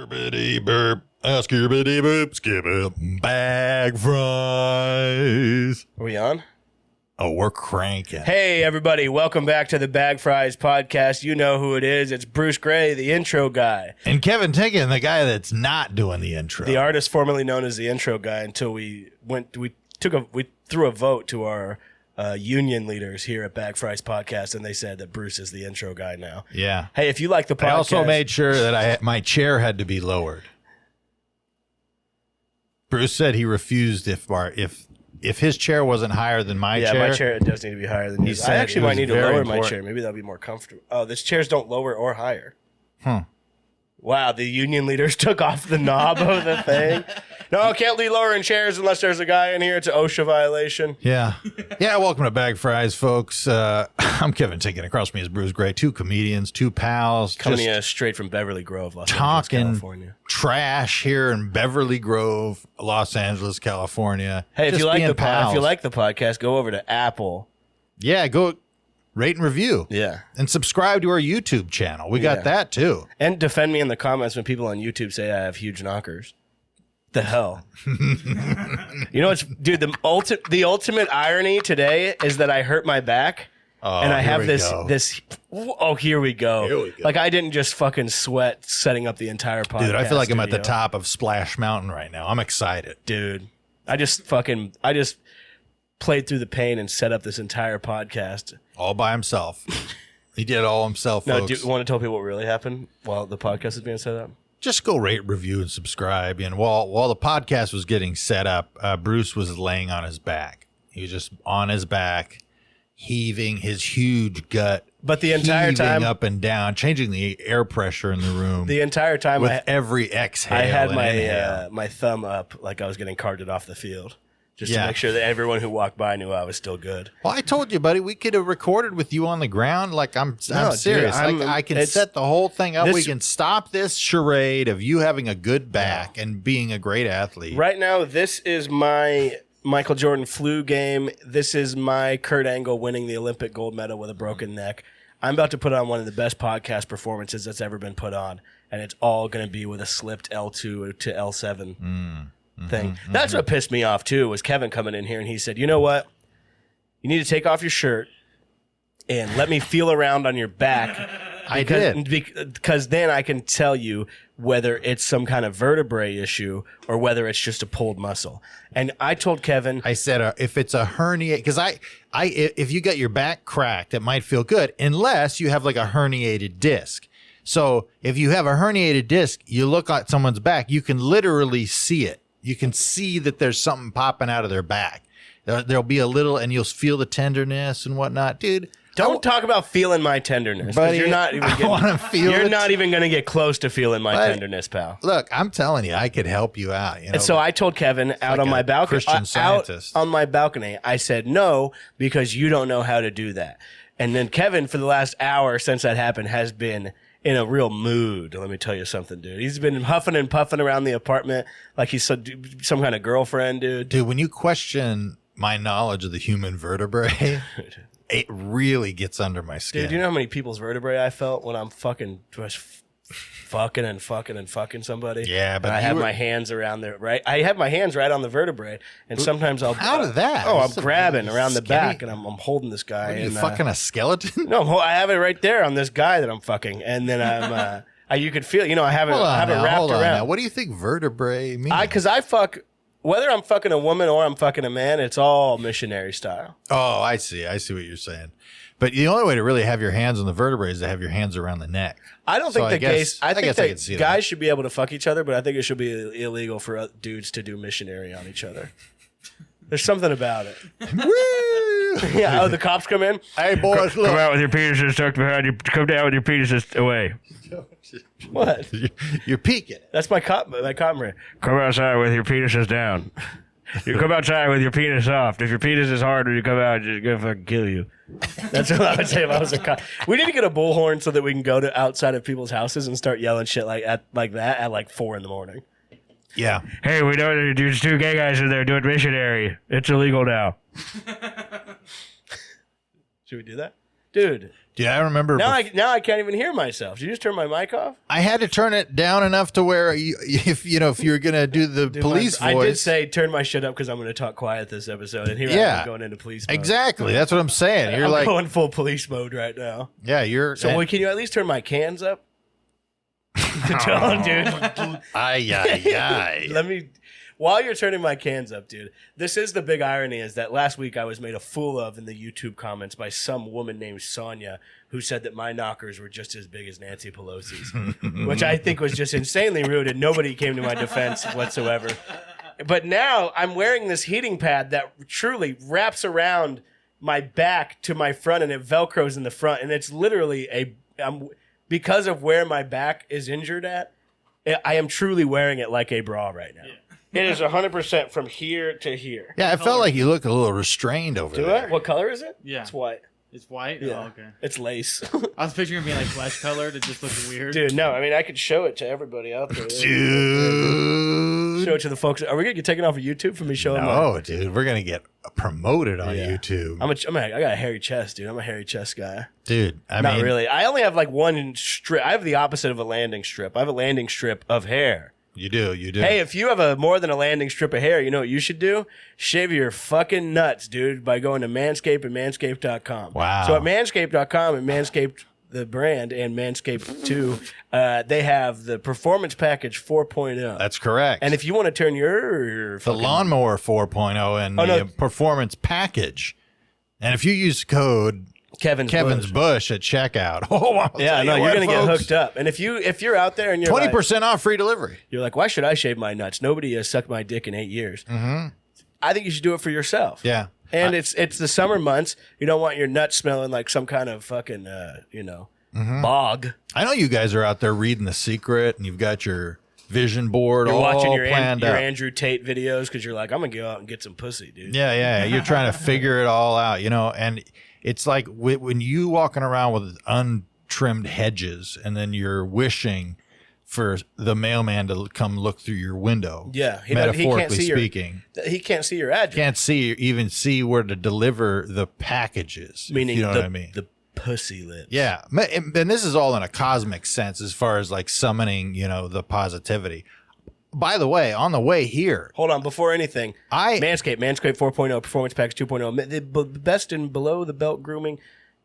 Skirbity burp, skirbity boop, skip it, bag fries. Are we on? Oh, we're cranking. Hey, everybody. Welcome back to the Bag Fries podcast. You know who it is. It's Bruce Gray, the intro guy. And Kevin Tinkin, the guy that's not doing the intro. The artist formerly known as the intro guy until we threw a vote to our union leaders here at Bag Fries podcast, and they said that Bruce is the intro guy now. Yeah. Hey, if you like the podcast. I also made sure that my chair had to be lowered. Bruce said he refused if his chair wasn't higher than my chair. Yeah, my chair does need to be higher than yours. I actually might need to lower my chair. Maybe that'll be more comfortable. Oh, these chairs don't lower or higher. Wow, the union leaders took off the knob of the thing. No, can't be lowering chairs unless there's a guy in here. It's an OSHA violation. Yeah. Welcome to Bag Fries, folks. I'm Kevin Tinkin. Across from me is Bruce Gray. Two comedians, two pals. Coming to you straight from Beverly Grove, Los Angeles, California. Trash here in Beverly Grove, Los Angeles, California. Hey, if you like the podcast, go over to Apple. Yeah, go rate and review. Yeah. And subscribe to our YouTube channel. We got that too. And defend me in the comments when people on YouTube say I have huge knockers. The hell? You know what's, dude, the ultimate irony today is that I hurt my back. And I have this, here we go. Like I didn't just fucking sweat setting up the entire podcast. Dude, I feel like I'm at the top of Splash Mountain right now. I'm excited. Dude, I just played through the pain and set up this entire podcast. All by himself. He did it all himself, folks. No, do you want to tell people what really happened while the podcast is being set up? Just go rate, review, and subscribe. And while the podcast was getting set up, Bruce was laying on his back. He was just on his back, heaving his huge gut. But the entire time, up and down, changing the air pressure in the room. The entire time, with every exhale, I had my thumb up like I was getting carted off the field. Just to make sure that everyone who walked by knew I was still good. Well, I told you, buddy, we could have recorded with you on the ground. Like, I'm serious. Dude, I can set the whole thing up. We can stop this charade of you having a good back and being a great athlete. Right now, this is my Michael Jordan flu game. This is my Kurt Angle winning the Olympic gold medal with a broken neck. I'm about to put on one of the best podcast performances that's ever been put on, and it's all going to be with a slipped L2 to L7. Thing. That's what pissed me off too, was Kevin coming in here and he said, you know what? You need to take off your shirt and let me feel around on your back. I did. Because then I can tell you whether it's some kind of vertebrae issue or whether it's just a pulled muscle. And I told Kevin, I said, if it's a hernia, because if you got your back cracked, it might feel good unless you have like a herniated disc. So if you have a herniated disc, you look at someone's back, you can literally see it. You can see that there's something popping out of their back. There'll be a little, and you'll feel the tenderness and whatnot, dude. Don't talk about feeling my tenderness, buddy. You're not even not even going to get close to feeling my tenderness, pal. Look, I'm telling you, I could help you out. You know? And so I told Kevin out on my balcony, on my balcony, I said no because you don't know how to do that. And then Kevin, for the last hour since that happened, has been in a real mood. Let me tell you something, dude. He's been huffing and puffing around the apartment like he's some kind of girlfriend, dude. Dude, when you question my knowledge of the human vertebrae, it really gets under my skin. Dude, do you know how many people's vertebrae I felt when I'm fucking somebody? Yeah, but I have my hands around there, right? I have my hands right on the vertebrae, and sometimes I'll... How did that? Oh, I'm grabbing around the back, and I'm holding this guy. What are you fucking a skeleton? No, I have it right there on this guy that I'm fucking, and then I'm... you could feel, I have it wrapped around. Now. What do you think vertebrae means? Because I fuck... Whether I'm fucking a woman or I'm fucking a man, it's all missionary style. Oh, I see what you're saying. But the only way to really have your hands on the vertebrae is to have your hands around the neck. I don't think I think that guys should be able to fuck each other, but I think it should be illegal for dudes to do missionary on each other. There's something about it. Woo! Yeah. Oh, the cops come in. Hey, boys, look. Come out with your penises tucked behind you. Come down with your penises away. What? You're peeking. That's my cop mirror. Come outside with your penises down. You come outside with your penis soft. If your penis is hard when you come out, it's gonna fucking kill you. That's what I would say if I was a cop. We need to get a bullhorn so that we can go to outside of people's houses and start yelling shit like that at 4 a.m. Yeah. Hey, we know there's 2 gay guys in there doing missionary. It's illegal now. Should we do that? Dude, I remember. now I can't even hear myself. Did you just turn my mic off? I had to turn it down enough to where if you're gonna do the police voice. I did say turn my shit up because I'm going to talk quiet this episode, and here I am going into police mode. Exactly. That's what I'm saying. You're I'm like going full police mode right now. Yeah, you're. So can you at least turn my cans up? Dude. Let me. While you're turning my cans up, dude, this is the big irony is that last week I was made a fool of in the YouTube comments by some woman named Sonia who said that my knockers were just as big as Nancy Pelosi's, which I think was just insanely rude, and nobody came to my defense whatsoever. But now I'm wearing this heating pad that truly wraps around my back to my front, and it Velcros in the front, and it's literally because of where my back is injured at, I am truly wearing it like a bra right now. Yeah. It is 100% from here to here. Yeah, I felt like you look a little restrained over there. Do I? What color is it? Yeah. It's white. It's white? Yeah. Oh, okay. It's lace. I was picturing it being like flesh colored. It just looks weird. Dude, no. I mean, I could show it to everybody out there. Dude. Show it to the folks. Are we going to get taken off of YouTube for me showing No, dude. We're going to get promoted on YouTube. I got a hairy chest, dude. I'm a hairy chest guy. Dude, I Not mean. really. I only have like one strip. I have the opposite of a landing strip. I have a landing strip of hair. You do. Hey, if you have more than a landing strip of hair, you know what you should do? Shave your fucking nuts, dude, by going to Manscape and Manscaped.com. Wow. So at Manscaped.com and Manscaped, the brand, and Manscaped 2, they have the Performance Package 4.0. That's correct. And if you want to turn your the Lawnmower 4.0 and the Performance Package. And if you use code Kevin's Bush at checkout. You're gonna get hooked up. And if you're out there and you're 20% off free delivery. You're like, why should I shave my nuts? Nobody has sucked my dick in 8 years. Mm-hmm. I think you should do it for yourself. Yeah. And it's the summer months. You don't want your nuts smelling like some kind of fucking bog. I know you guys are out there reading The Secret, and you've got your vision board You're all watching your planned out. Andrew Tate videos because you're like, I'm gonna go out and get some pussy, dude. Yeah. You're trying to figure it all out, and it's like when you walking around with untrimmed hedges, and then you're wishing for the mailman to come look through your window. Yeah, metaphorically speaking, he can't see your address. Can't even see where to deliver the packages. Meaning, you know what I mean? The pussy lips. Yeah, and this is all in a cosmic sense, as far as like summoning, the positivity. By the way, on the way here, hold on, before anything, Manscaped 4.0, Performance Package 2.0, the best in below the belt grooming.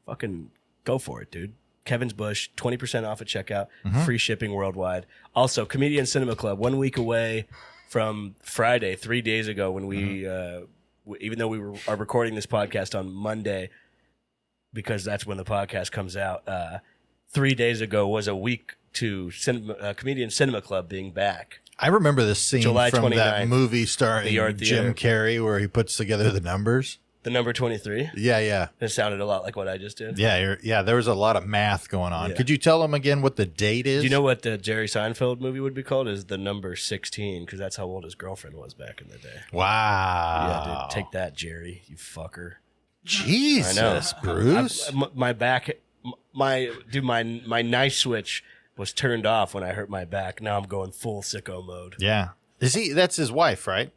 Fucking go for it, dude. Kevin's Bush, 20% off at checkout, free shipping worldwide. Also, Comedian Cinema Club, 1 week away from Friday, 3 days ago, when we, even though we are recording this podcast on Monday, because that's when the podcast comes out, 3 days ago was a week to Comedian Cinema Club being back. I remember this scene July from 29th, that movie starring Jim Carrey where he puts together the numbers. The number 23? Yeah. It sounded a lot like what I just did. Yeah, there was a lot of math going on. Yeah. Could you tell them again what the date is? Do you know what the Jerry Seinfeld movie would be called? Is the number 16, because that's how old his girlfriend was back in the day. Wow. Yeah, dude, take that, Jerry, you fucker. Jesus, Bruce. My back, my nice switch was turned off when I hurt my back. Now I'm going full sicko mode. Yeah. That's his wife, right?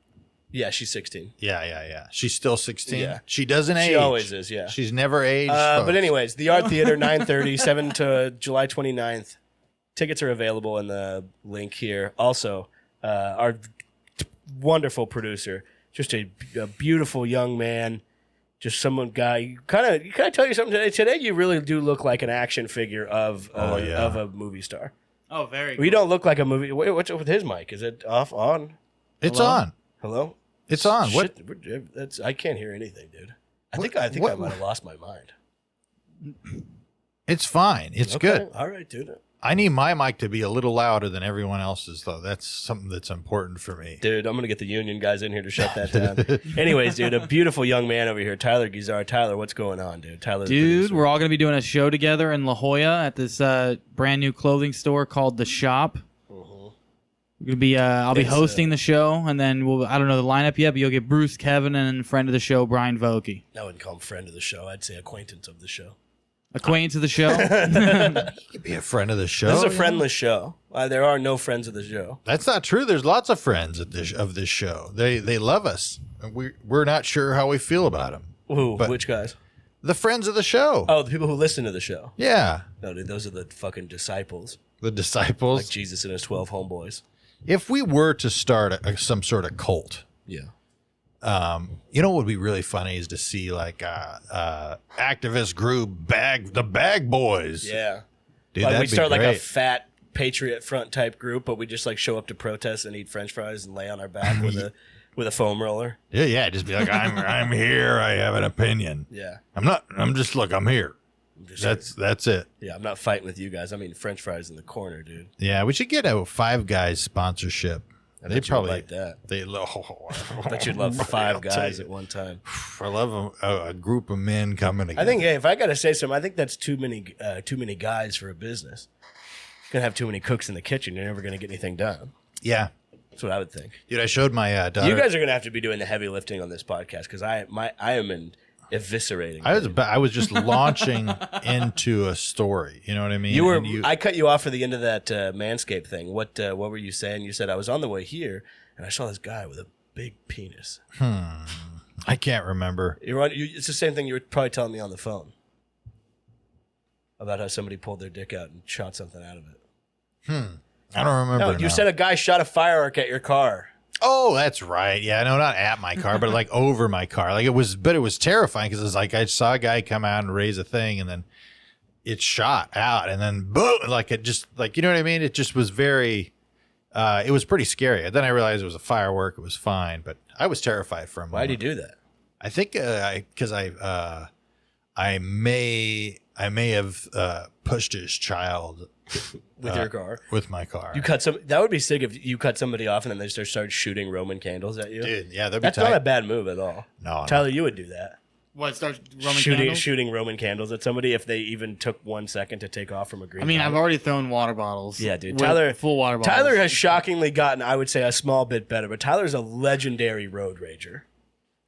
Yeah, she's 16. Yeah. She's still 16? Yeah. She doesn't age. She always is, yeah. She's never aged. But anyways, the Art Theater, 9:30, 7 to July 29th. Tickets are available in the link here. Also, our wonderful producer, just a beautiful young man, just someone guy. Can I tell you something today? Today, you really do look like an action figure of a movie star. Oh, very. We don't look like a movie. What's with his mic? Is it off? On? It's Hello? on. Hello? It's on. Shit, I can't hear anything, dude. I think I might have lost my mind. It's fine. It's Okay. good. All right, dude. I need my mic to be a little louder than everyone else's, though. That's something that's important for me. Dude, I'm going to get the union guys in here to shut that down. Anyways, dude, a beautiful young man over here, Tyler Gizar. Tyler, what's going on, dude? Tyler, dude, we're all going to be doing a show together in La Jolla at this brand new clothing store called The Shop. We're gonna be, I'll be hosting the show, and then I don't know the lineup yet, but you'll get Bruce, Kevin, and friend of the show, Brian Vokey. I wouldn't call him friend of the show. I'd say acquaintance of the show. Acquaintance of the show? You could be a friend of the show. This is a friendless show. There are no friends of the show. That's not true. There's lots of friends of this show. They love us. We're not sure how we feel about them. Ooh, which guys? The friends of the show. Oh, the people who listen to the show. Yeah. No, dude, those are the fucking disciples. The disciples. Like Jesus and his 12 homeboys. If we were to start some sort of cult, Yeah. you know what would be really funny is to see like activist group the Bag Boys. Yeah. Dude, Like that'd we be start like a great. fat Patriot Front type group, but we just like show up to protest and eat French fries and lay on our back with a foam roller. Yeah, just be like, I'm here. I have an opinion. Yeah. I'm here. That's it. Yeah, I'm not fighting with you guys. I'm eating French fries in the corner, dude. Yeah, we should get a Five Guys sponsorship. I They bet you'd probably like that. They I bet you'd love five guys at one time. I love a group of men coming together. I think, hey, if I got to say something, I think that's too many guys for a business. You're going to have too many cooks in the kitchen. You're never going to get anything done. Yeah, That's what I would think. dude. I showed my daughter. You guys are going to have to be doing the heavy lifting on this podcast because I am eviscerating. I was just launching into a story. You know what I mean? You were. And I cut you off for the end of that Manscape thing. What were you saying? You said I was on the way here and I saw this guy with a big penis. I can't remember. It's the same thing you were probably telling me on the phone about how somebody pulled their dick out and shot something out of it. I don't remember. No, you said a guy shot a firework at your car. Oh, that's right. Yeah, no, not at my car, but like over my car. Like it was terrifying because it's like I saw a guy come out and raise a thing, and then it shot out, and then boom, like it just like you know what I mean. It just was very. It was pretty scary. And then I realized it was a firework. It was fine, but I was terrified for a moment. Why'd he do that? I think because I may have pushed his child With your car? with my car. You cut some. That would be sick if you cut somebody off and then they just started shooting Roman candles at you. Dude, yeah, that'd be That's tight. not a bad move at all. No, Tyler, you would do that. What, start Roman candles? Shooting Roman candles at somebody if they even took 1 second to take off from a green. I mean, light. I've already thrown water bottles. Yeah, dude. With Tyler, full water bottles. Tyler has shockingly gotten, I would say, a small bit better, but Tyler's a legendary road rager.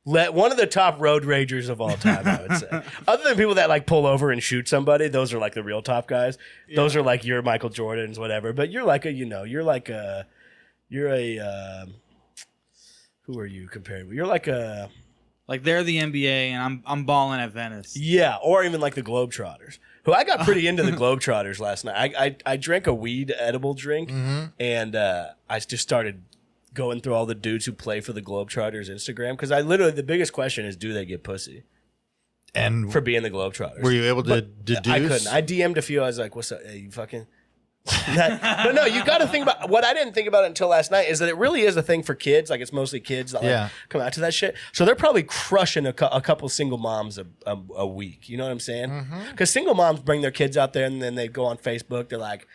One of the top road ragers of all time, I would say. Other than people that like pull over and shoot somebody, those are like the real top guys. Those are like your Michael Jordans, whatever. But you're like who are you comparing with? You're like a, Like they're the NBA, and I'm balling at Venice. yeah, or even like the Globetrotters. Who I got pretty into the Globetrotters last night. I drank a weed edible drink, and I just started going through all the dudes who play for the Globetrotters Instagram because I literally the biggest question is, do they get pussy And for being the Globetrotters? were you able to But deduce? I couldn't. I DM'd a few. I was like, "What's up? Hey, you fucking." But no, you got to think about what I didn't think about until last night is that it really is a thing for kids. Like it's mostly kids that like, come out to that shit. So they're probably crushing a couple single moms a week. You know what I'm saying? Because single moms bring their kids out there and then they go on Facebook. They're like,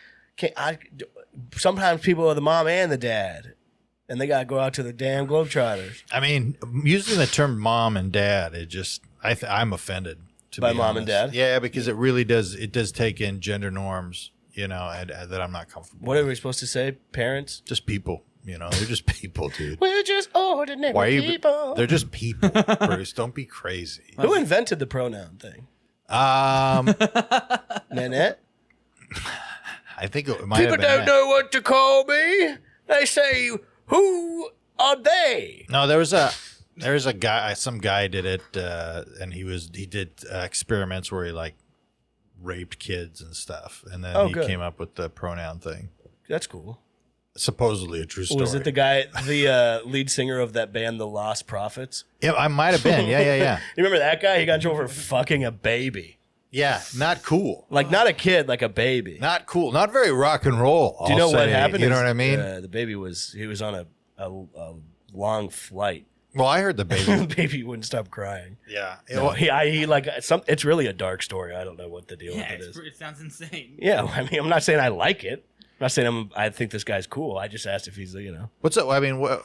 sometimes people are the mom and the dad. And they gotta go out to the damn Globetrotters. I mean, using the term "mom" and "dad," it just I'm offended By be mom and honest. dad? Yeah, because it really does. It does take in gender norms, you know, and that I'm not comfortable. What are we supposed to say? Parents? Just people, you know, they're just people, dude. We're just ordinary Why are you? people. They're just people, Bruce. Don't be crazy. Who invented the pronoun thing? Nanette? I think it might People have been don't that. know what to call me. They say, who are they? No, there was a guy. Some guy did it, and he did experiments where he like raped kids and stuff, and then he good. came up with the pronoun thing. That's cool. Supposedly a true story. Was it the guy, the lead singer of that band, The Lost Prophets? Yeah, I might have been. Yeah. You remember that guy? He got in trouble for fucking a baby. Yeah, not cool. Like, not a kid, like a baby. Not cool. Not very rock and roll. Do you know I'll what say. happened? You know is, what I mean? The baby was on a long flight. Well, I heard the baby. The baby wouldn't stop crying. Yeah. No, he like it's really a dark story. I don't know what the deal Yeah, with it is. it sounds insane. Yeah, I mean, I'm not saying I like it. I'm not saying I think this guy's cool. I just asked if he's, What's up? I mean, what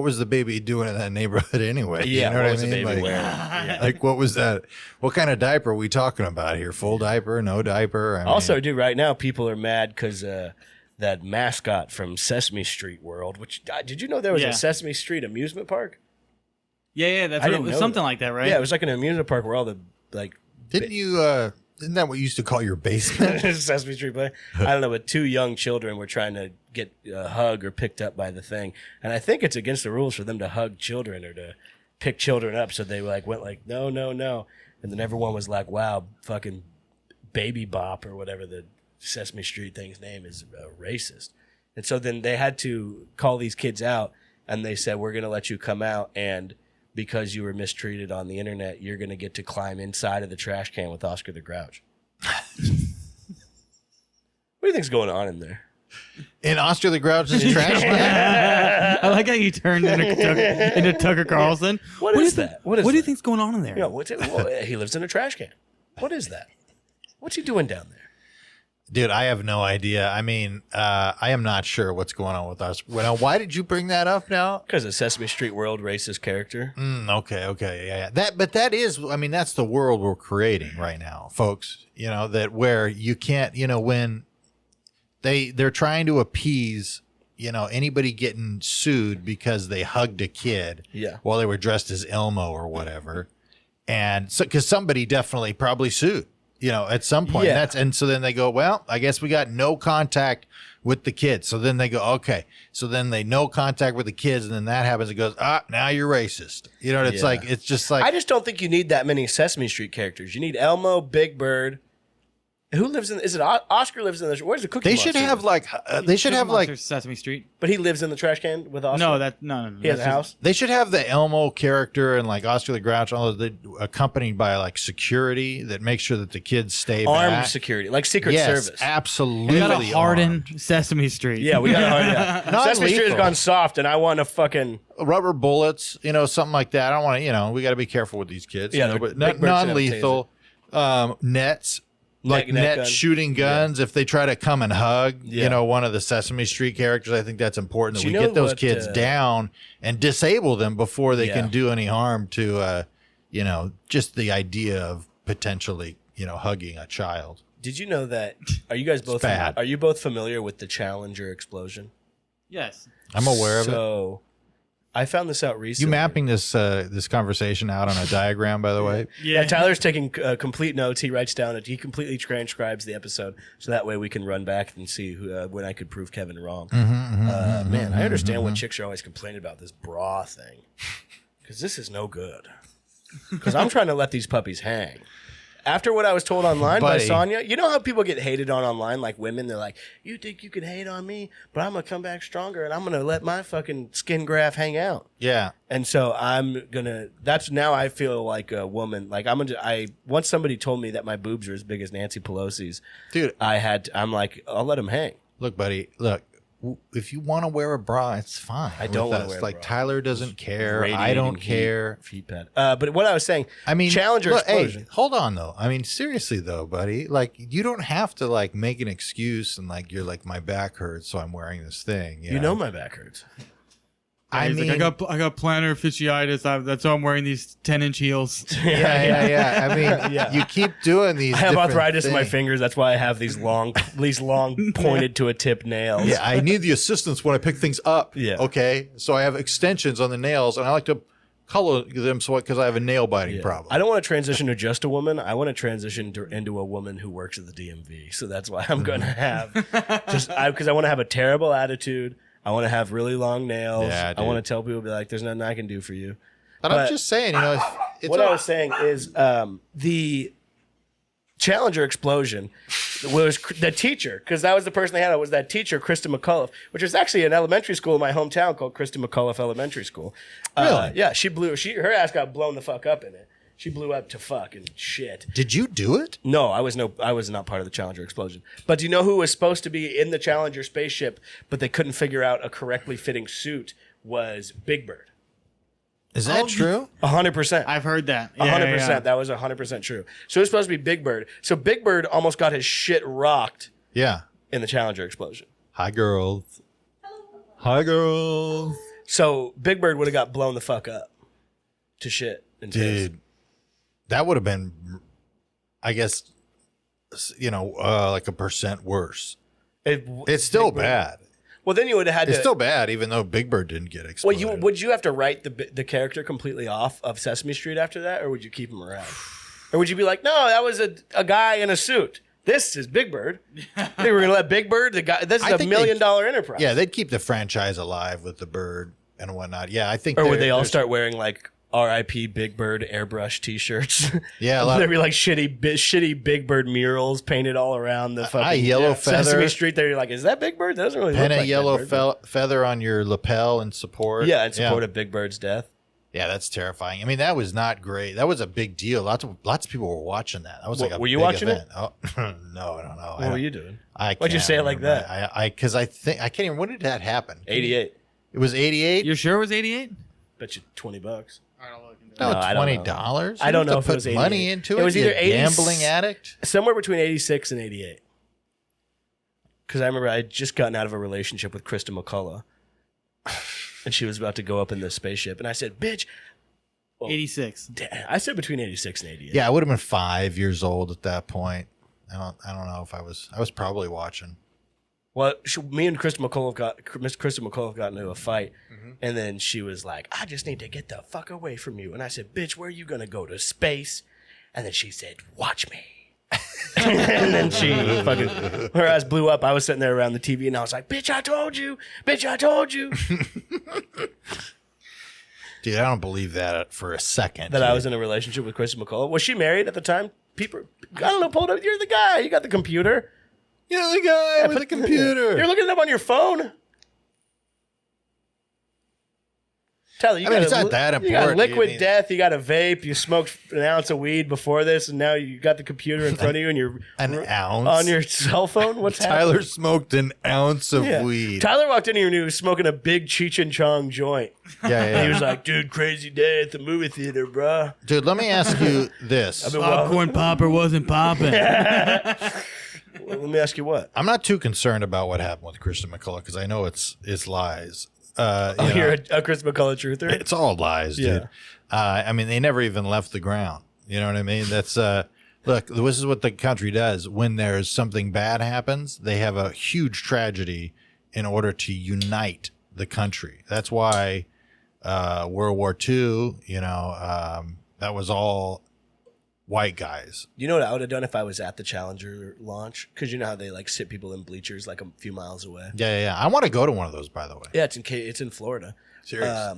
was the baby doing in that neighborhood anyway? Yeah, you know what what was I the mean? baby Like, wearing? like, what was that? What kind of diaper are we talking about here? Full diaper? No diaper? I Also, mean, dude, right now people are mad because that mascot from Sesame Street World, which did you know there was Yeah. a Sesame Street amusement park? Yeah, that's I what it didn't was, know something that. like that, right? Yeah, it was like an amusement park where all the like didn't you? Isn't that what you used to call your basement? Sesame Street play. I don't know, but 2 young children were trying to get a hug or picked up by the thing, and I think it's against the rules for them to hug children or to pick children up. So they went no, And then everyone was like, wow, fucking Baby Bop or whatever the Sesame Street thing's name is racist. And so then they had to call these kids out, and they said, we're going to let you come out, and because you were mistreated on the internet, you're going to get to climb inside of the trash can with Oscar the Grouch. What do you think's going on in there? In Oscar the Grouch's trash can? I like how you turned into Tucker Carlson. What is that? What do you think's going on in there? You know, he lives in a trash can. What is that? What's he doing down there? Dude, I have no idea. I mean, I am not sure what's going on with us. Well, why did you bring that up now? Because of Sesame Street World racist character. Okay, yeah. That is, I mean, that's the world we're creating right now, folks. You know, that where you can't, you know, when they're trying to appease, you know, anybody getting sued because they hugged a kid while they were dressed as Elmo or whatever. And so, because somebody definitely probably sued. You know, at some point, and so then they go, well, I guess we got no contact with the kids. So then they go, okay. So then they no contact with the kids, and then that happens. It goes, now you're racist. You know, it's like, it's just like, I just don't think you need that many Sesame Street characters. You need Elmo, Big Bird. Who lives in? Is it Oscar lives in the? Where's the Cookie they Monster? should have like, they should have like, Sesame Street. But he lives in the trash can with Oscar. No. He has a house. they should have the Elmo character and like Oscar the Grouch, all of the accompanied by like security that makes sure that the kids stay Armed back. security, like Secret Yes, Service. absolutely. We got to harden armed. Sesame Street. Yeah, we got to harden. Sesame Street has Non-lethal. gone soft, and I want to fucking Rubber bullets, you know, something like that. I don't want to, you know, we got to be careful with these kids. Yeah, you know, they're- but Big Bird should have a non-lethal nets. Like net net gun. shooting guns, if they try to come and hug, Yeah. you know, one of the Sesame Street characters, I think that's important that Do we you know get those what, kids down and disable them before they can do any harm to, you know, just the idea of potentially, you know, hugging a child. Did you know that? Are you guys both? bad. Are you both familiar with the Challenger explosion? Yes. I'm aware of it. So, I found this out recently. You mapping this this conversation out on a diagram, by the way? Yeah, Tyler's taking complete notes. He writes down he completely transcribes the episode, so that way we can run back and see when I could prove Kevin wrong. Man, I understand what chicks are always complaining about this bra thing, because this is no good. Because I'm trying to let these puppies hang. After what I was told online by Buddy. Sonia, you know how people get hated on online, like women? They're like, you think you can hate on me, but I'm going to come back stronger, and I'm going to let my fucking skin graft hang out. Yeah. And so I'm going to, that's now I feel like a woman. Like once somebody told me that my boobs are as big as Nancy Pelosi's, Dude, I'm like, I'll let them hang. look, buddy, look. If you want to wear a bra, it's fine. I don't with wanna us. wear a like bra. Tyler doesn't care. I Radiating don't heat, care. Feet pad. But what I was saying, I mean, Challenger look, explosion. Hey, hold on though. I mean, seriously though, buddy. Like, you don't have to like make an excuse and like you're like my back hurts, so I'm wearing this thing. You know my back hurts. I He's mean, like, I got plantar fasciitis. That's why I'm wearing these 10-inch heels. yeah. I mean, you keep doing these. I have different arthritis in my things. fingers. That's why I have these long pointed to a tip nails. Yeah, I need the assistance when I pick things up. Yeah. Okay. So I have extensions on the nails, and I like to color them because I have a nail biting problem. I don't want to transition to just a woman. I want to transition into a woman who works at the DMV. So that's why I'm going to have because I want to have a terrible attitude. I want to have really long nails. Yeah, I dude. want to tell people, be like, there's nothing I can do for you. But I'm just saying, you know, it's What I was saying is the Challenger explosion was the teacher, because that was the person they had. It was that teacher, Krista McCullough, which was actually an elementary school in my hometown called Krista McCullough Elementary School. Really? Yeah, her ass got blown the fuck up in it. She blew up to fucking shit. Did you do it? No, I was not part of the Challenger explosion. But do you know who was supposed to be in the Challenger spaceship, but they couldn't figure out a correctly fitting suit? Was Big Bird. Is that true? 100%. I've heard that. 100%. That was 100% true. So it was supposed to be Big Bird. So Big Bird almost got his shit rocked Yeah. in the Challenger explosion. Hi, girls. Hi, girls. So Big Bird would have got blown the fuck up to shit. And tits. Dude, that would have been, I guess, you know, like 1% worse. It's still Big Bird- bad. Well, then you would have had It's to. still bad, even though Big Bird didn't get Well, exploded. would you have to write the character completely off of Sesame Street after that, or would you keep him around? Or would you be like, no, that was a guy in a suit. This is Big Bird. They were going to let Big Bird, the guy. This is I $1 think million enterprise. Yeah, they'd keep the franchise alive with the bird and whatnot. Yeah, I think. Or would they all there's- start wearing like R.I.P. Big Bird airbrush T-shirts. Yeah, there'd be like shitty Big Bird murals painted all around the fucking yellow feather. Sesame Street. They're like, is that Big Bird? That doesn't really Pin look a like yellow Big Bird. feather on your lapel in support. Yeah, in support of Big Bird's death. Yeah, that's terrifying. I mean, that was not great. That was a big deal. Lots of people were watching that. That was like a Were you big watching event. Oh, no, I don't know. What were you doing? Why'd you say it like that? Because I think I can't even. When did that happen? 88. It was 88. You're sure it was 88? Bet you $20. No, No, I don't know. $20. I don't know if it put was 88. money into it. It was either 80 gambling addict. Somewhere between 86 and 88. Because I remember I had just gotten out of a relationship with Krista McCullough. And she was about to go up in the spaceship. And I said, bitch. 86. I said between 86 and 88. Yeah, I would have been 5 years old at that point. I don't know if I was probably watching. Well, me and Krista McCullough got into a fight. And then she was like, I just need to get the fuck away from you. And I said, bitch, where are you going to go, to space? And then she said, watch me. And then she fucking, her eyes blew up. I was sitting there around the TV and I was like, bitch, I told you. Bitch, I told you. Dude, I don't believe that for a second. That I was in a relationship with Krista McCullough. Was she married at the time? People, I don't know, pulled up. You're the guy. You got the computer. You're the guy with the computer. You're looking it up on your phone. Tyler, you it's not that You got important. liquid death. You got a vape. You smoked an ounce of weed before this, and now you got the computer in front of you, and you're An ounce on your cell phone. What's Tyler happening? smoked an ounce of weed. Tyler walked in here and he was smoking a big Cheech and Chong joint. Yeah. And he was like, "Dude, crazy day at the movie theater, bruh." Dude, let me ask you this. Popcorn popper wasn't popping. Let me ask you what. I'm not too concerned about what happened with Kristen McCullough because I know it's lies. You're a Chris McCullough truther? It's all lies, dude. Yeah. I mean, they never even left the ground. You know what I mean? That's look. This is what the country does. When there's something bad happens, they have a huge tragedy in order to unite the country. That's why World War II. That was all white guys. You know what I would have done if I was at the Challenger launch? Because you know how they like sit people in bleachers like a few miles away. Yeah. I want to go to one of those, by the way. Yeah, it's in Florida. Serious.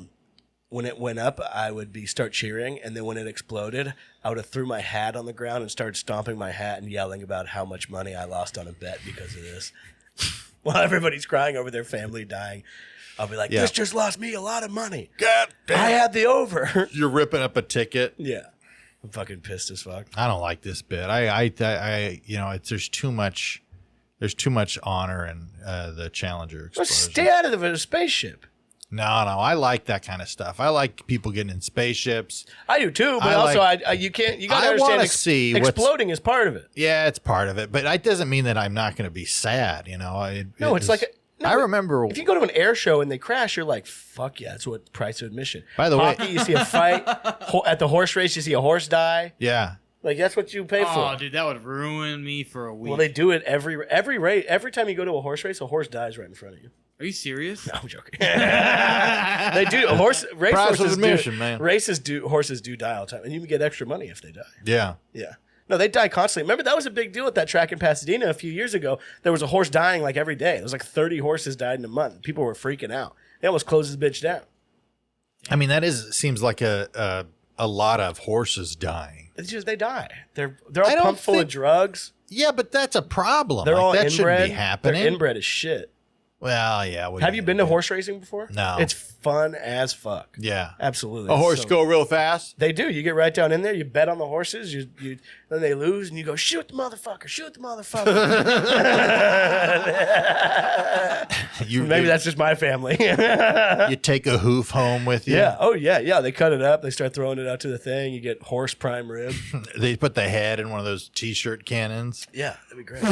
When it went up, I would start cheering, and then when it exploded, I would have threw my hat on the ground and started stomping my hat and yelling about how much money I lost on a bet because of this. While everybody's crying over their family dying, I'll be like, "This just lost me a lot of money. God damn. I had the over." You're ripping up a ticket. Yeah, I'm fucking pissed as fuck. I don't like this bit. There's too much honor in the Challenger Well, explosion. stay out of the spaceship. No, I like that kind of stuff. I like people getting in spaceships. I do too, but I also like- you can't. You got I to wanna understand. see what's- exploding is part of it. Yeah, it's part of it, but that doesn't mean that I'm not going to be sad. No, it's like I remember. If you go to an air show and they crash, you're like, fuck yeah, that's what price of admission. By the way- Hockey, you see a fight. At the horse race, you see a horse die. Yeah, Like, that's what you pay Oh, for. dude, that would ruin me for a week. Well, they do it every race. Every time you go to a horse race, a horse dies right in front of you. Are you serious? No, I'm joking. They do. Race Price of horses admission, do, man. Horses do die all the time, and you can get extra money if they die. yeah. Yeah. No, they die constantly. Remember, that was a big deal at that track in Pasadena a few years ago. There was a horse dying like every day. It was like 30 horses died in a month. People were freaking out. They almost closed the bitch down. I mean, seems like a lot of horses dying. It's just they die. They're all I don't pumped full of think- drugs. Yeah, but that's a problem. They're all that inbred. shouldn't be happening. They're inbred as shit. Well, yeah. what Have are you gonna been to do? horse racing before? No. It's fun as fuck. Yeah. Absolutely. A horse So- go real fast. They do. You get right down in there. You bet on the horses. You then they lose, and you go shoot the motherfucker. Shoot the motherfucker. Maybe that's just my family. You take a hoof home with you. Yeah. Oh yeah. Yeah. They cut it up. They start throwing it out to the thing. You get horse prime rib. They put the head in one of those T-shirt cannons. Yeah, that'd be great.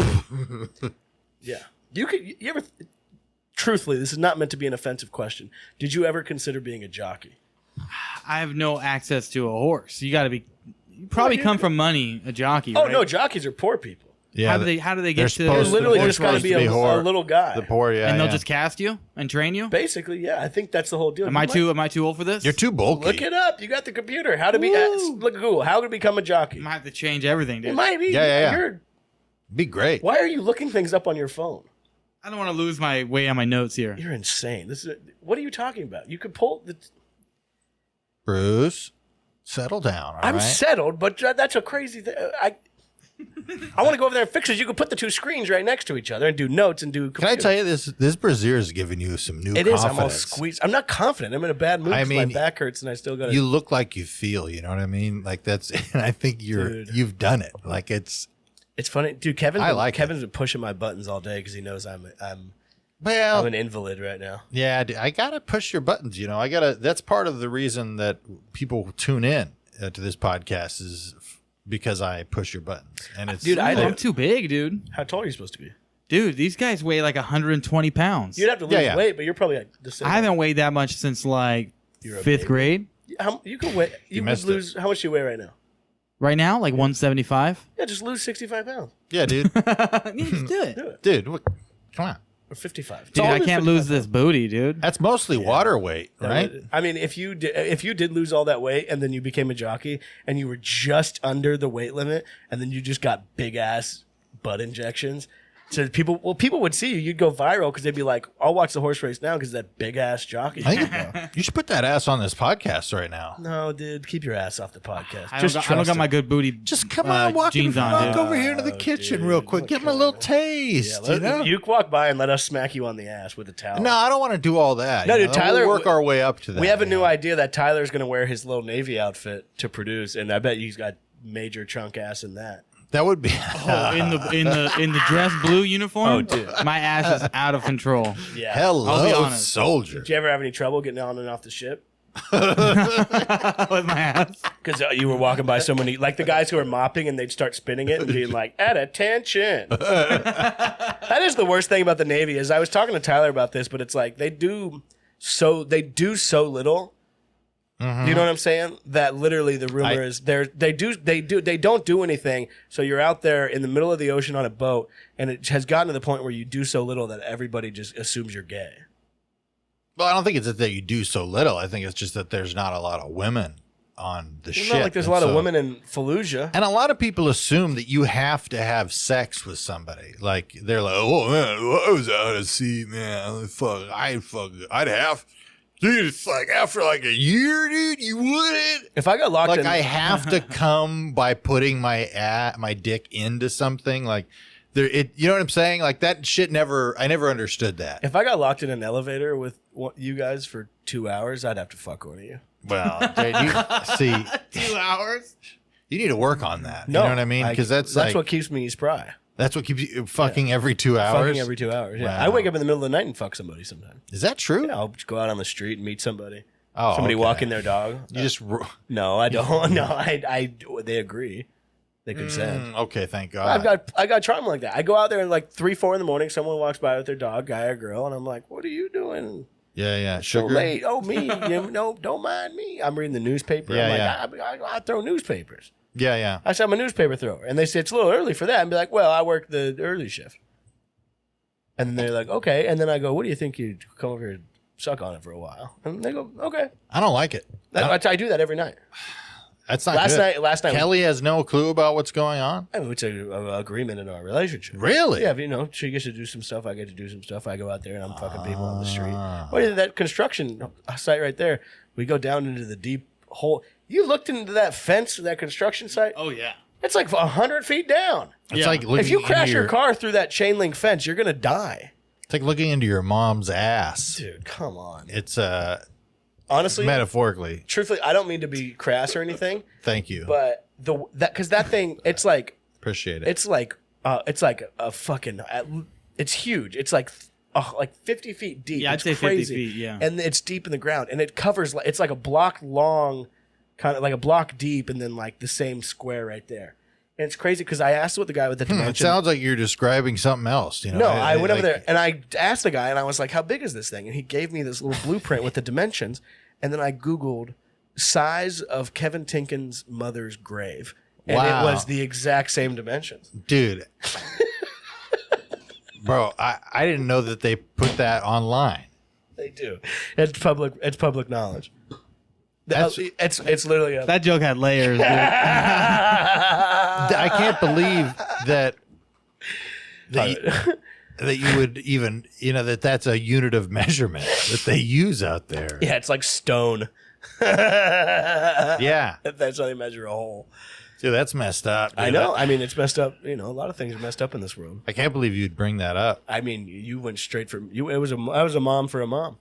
Yeah. You ever? Truthfully, this is not meant to be an offensive question. Did you ever consider being a jockey? I have no access to a horse. You probably come from money, a jockey. Oh right? no, jockeys are poor people. Yeah. How do they they're get to? You're supposed to- literally they're just got to supposed be to be a little guy. The poor, yeah. And they'll yeah. just cast you and train you. Basically, yeah. I think that's the whole deal. Am I too old for this? You're too bulky. Look it up. You got the computer. How to be? Woo. Look at Google. How to become a jockey? I might have to change everything, dude. It might be. Yeah. You're, Be great. why are you looking things up on your phone? I don't want to lose my way on my notes here. You're insane. What are you talking about? You could pull the. Bruce, Settle down. All I'm right? settled, but that's a crazy thing. I want to go over there and fix it. You could put the two screens right next to each other and do notes and do. Can I tell you this brassiere is giving you some new It confidence. is. I'm all squeezed. I'm not confident. I'm in a bad mood. I 'Cause mean, my back hurts and I still got. You look like you feel. You know what I mean? Like that's. And I think you've done it. Like it's. It's funny, dude. Kevin's been pushing my buttons all day because he knows I'm Well, an invalid right now. yeah, I gotta push your buttons. You know, I gotta. That's part of the reason that people tune in to this podcast is because I push your buttons. And it's Dude, I'm too big, dude. How tall are you supposed to be? Dude, these guys weigh like 120 pounds. You'd have to lose weight, but you're probably like the same. I haven't weighed that much since like You're a 5th baby. grade. You can weigh. You would missed lose. How much do you weigh right now? Right now, like 175. Yeah, just lose 65 pounds yeah, dude. Yeah, just do it. Dude, come on. or 55. Dude, I can't lose this booty, dude. That's mostly water weight, right? I mean, if you did lose all that weight and then you became a jockey and you were just under the weight limit and then you just got big ass butt injections, so people would see you. You'd go viral because they'd be like, "I'll watch the horse race now because that big ass jockey." I think you should put that ass on this podcast right now. No, dude, keep your ass off the podcast. I don't got my good booty. Just come on, walk jeans on, dude. over here into the kitchen real quick. Give him a little taste. you know? You walk by and let us smack you on the ass with a towel. No, I don't want to do all that. No, you dude, know? Tyler- We'll work our way up to that. We have a new idea that Tyler's going to wear his little Navy outfit to produce, and I bet he's got major chunk ass in that. That would be. In the dress blue uniform. Oh, dude. My ass is out of control. Yeah. I'll be Hello, honest. soldier. Did you ever have any trouble getting on and off the ship? With my ass. Because you were walking by so many, like the guys who are mopping and they'd start spinning it and being like, at attention. That is the worst thing about the Navy is I was talking to Tyler about this, but it's like they do so little. Mm-hmm. You know what I'm saying? That literally the rumor is they don't do anything. So you're out there in the middle of the ocean on a boat, and it has gotten to the point where you do so little that everybody just assumes you're gay. Well, I don't think it's that you do so little. I think it's just that there's not a lot of women on the It's ship. not like there's a And lot of so- women in Fallujah. And a lot of people assume that you have to have sex with somebody. Like they're like, "Oh man, I was out at sea, man. I'd have." Dude, it's like after like a year, dude, you wouldn't. If I got locked Like in, I have to come by putting my dick into something. Like there, you know what I'm saying? Like that shit I never understood that. if I got locked in an elevator with you guys for 2 hours, I'd have to fuck one of you. Well, dude, you see, 2 hours. you need to work on that. No, you know what I mean? Because that's like, what keeps me spry. that's what keeps you fucking every 2 hours. Fucking every 2 hours. Yeah, Wow. I wake up in the middle of the night and fuck somebody sometimes. Is that true? Yeah, I'll just go out on the street and meet somebody. Oh, Somebody okay. walking their dog. You just No, I don't. No, I. They agree. They consent. okay. Thank God. I got trauma like that. I go out there and like 3-4 in the morning, someone walks by with their dog, guy or girl, and I'm like, "What are you doing Yeah. so Sugar. late?" Oh, me. Don't mind me. I'm reading the newspaper. Yeah, I'm like, I throw newspapers. Yeah. I said I'm a newspaper thrower, and they say it's a little early for that. And be like, "Well, I work the early shift." And then they're like, "Okay." And then I go, "What do you think? You come over here and suck on it for a while?" And they go, "Okay." I don't like it. I do that every night. That's not Last good. night, Kelly has no clue about what's going on. I mean, it's an agreement in our relationship. Really? Yeah, she gets to do some stuff. I get to do some stuff. I go out there and I'm fucking people on the street. What is that construction site right there? We go down into the deep hole. You looked into that fence, that construction site? Oh yeah. It's like 100 feet down. It's Yeah. like looking If you crash into your car through that chain link fence, you're going to die. It's like looking into your mom's ass. Dude, come on. It's Honestly, metaphorically. truthfully, I don't mean to be crass or anything, Thank you. but because that thing, it's like Appreciate it. it's like a fucking. It's huge. It's like 50 feet deep. Yeah, I'd It's say 50 crazy. feet, yeah. And it's deep in the ground, and it covers. It's like a block long, kind of like a block deep, and then like the same square right there. And it's crazy because I asked what the guy with the it dimension. sounds like you're describing something else. You know? No, I went over like- there and I asked the guy, and I was like, "How big is this thing?" And he gave me this little blueprint with the dimensions. And then I Googled size of Kevin Tinkin's mother's grave, and Wow. it was the exact same dimensions. Dude. Bro, I didn't know that they put that online. They do. It's public. It's public knowledge. It's literally a. That joke had layers, dude. I can't believe that you would even, that's a unit of measurement that they use out there. Yeah, it's like stone. Yeah. That's how they measure a hole. Dude, that's messed up. Dude. I know. I mean, it's messed up. You know, a lot of things are messed up in this world. I can't believe you'd bring that up. I mean, you went straight from you. I was a mom for a mom,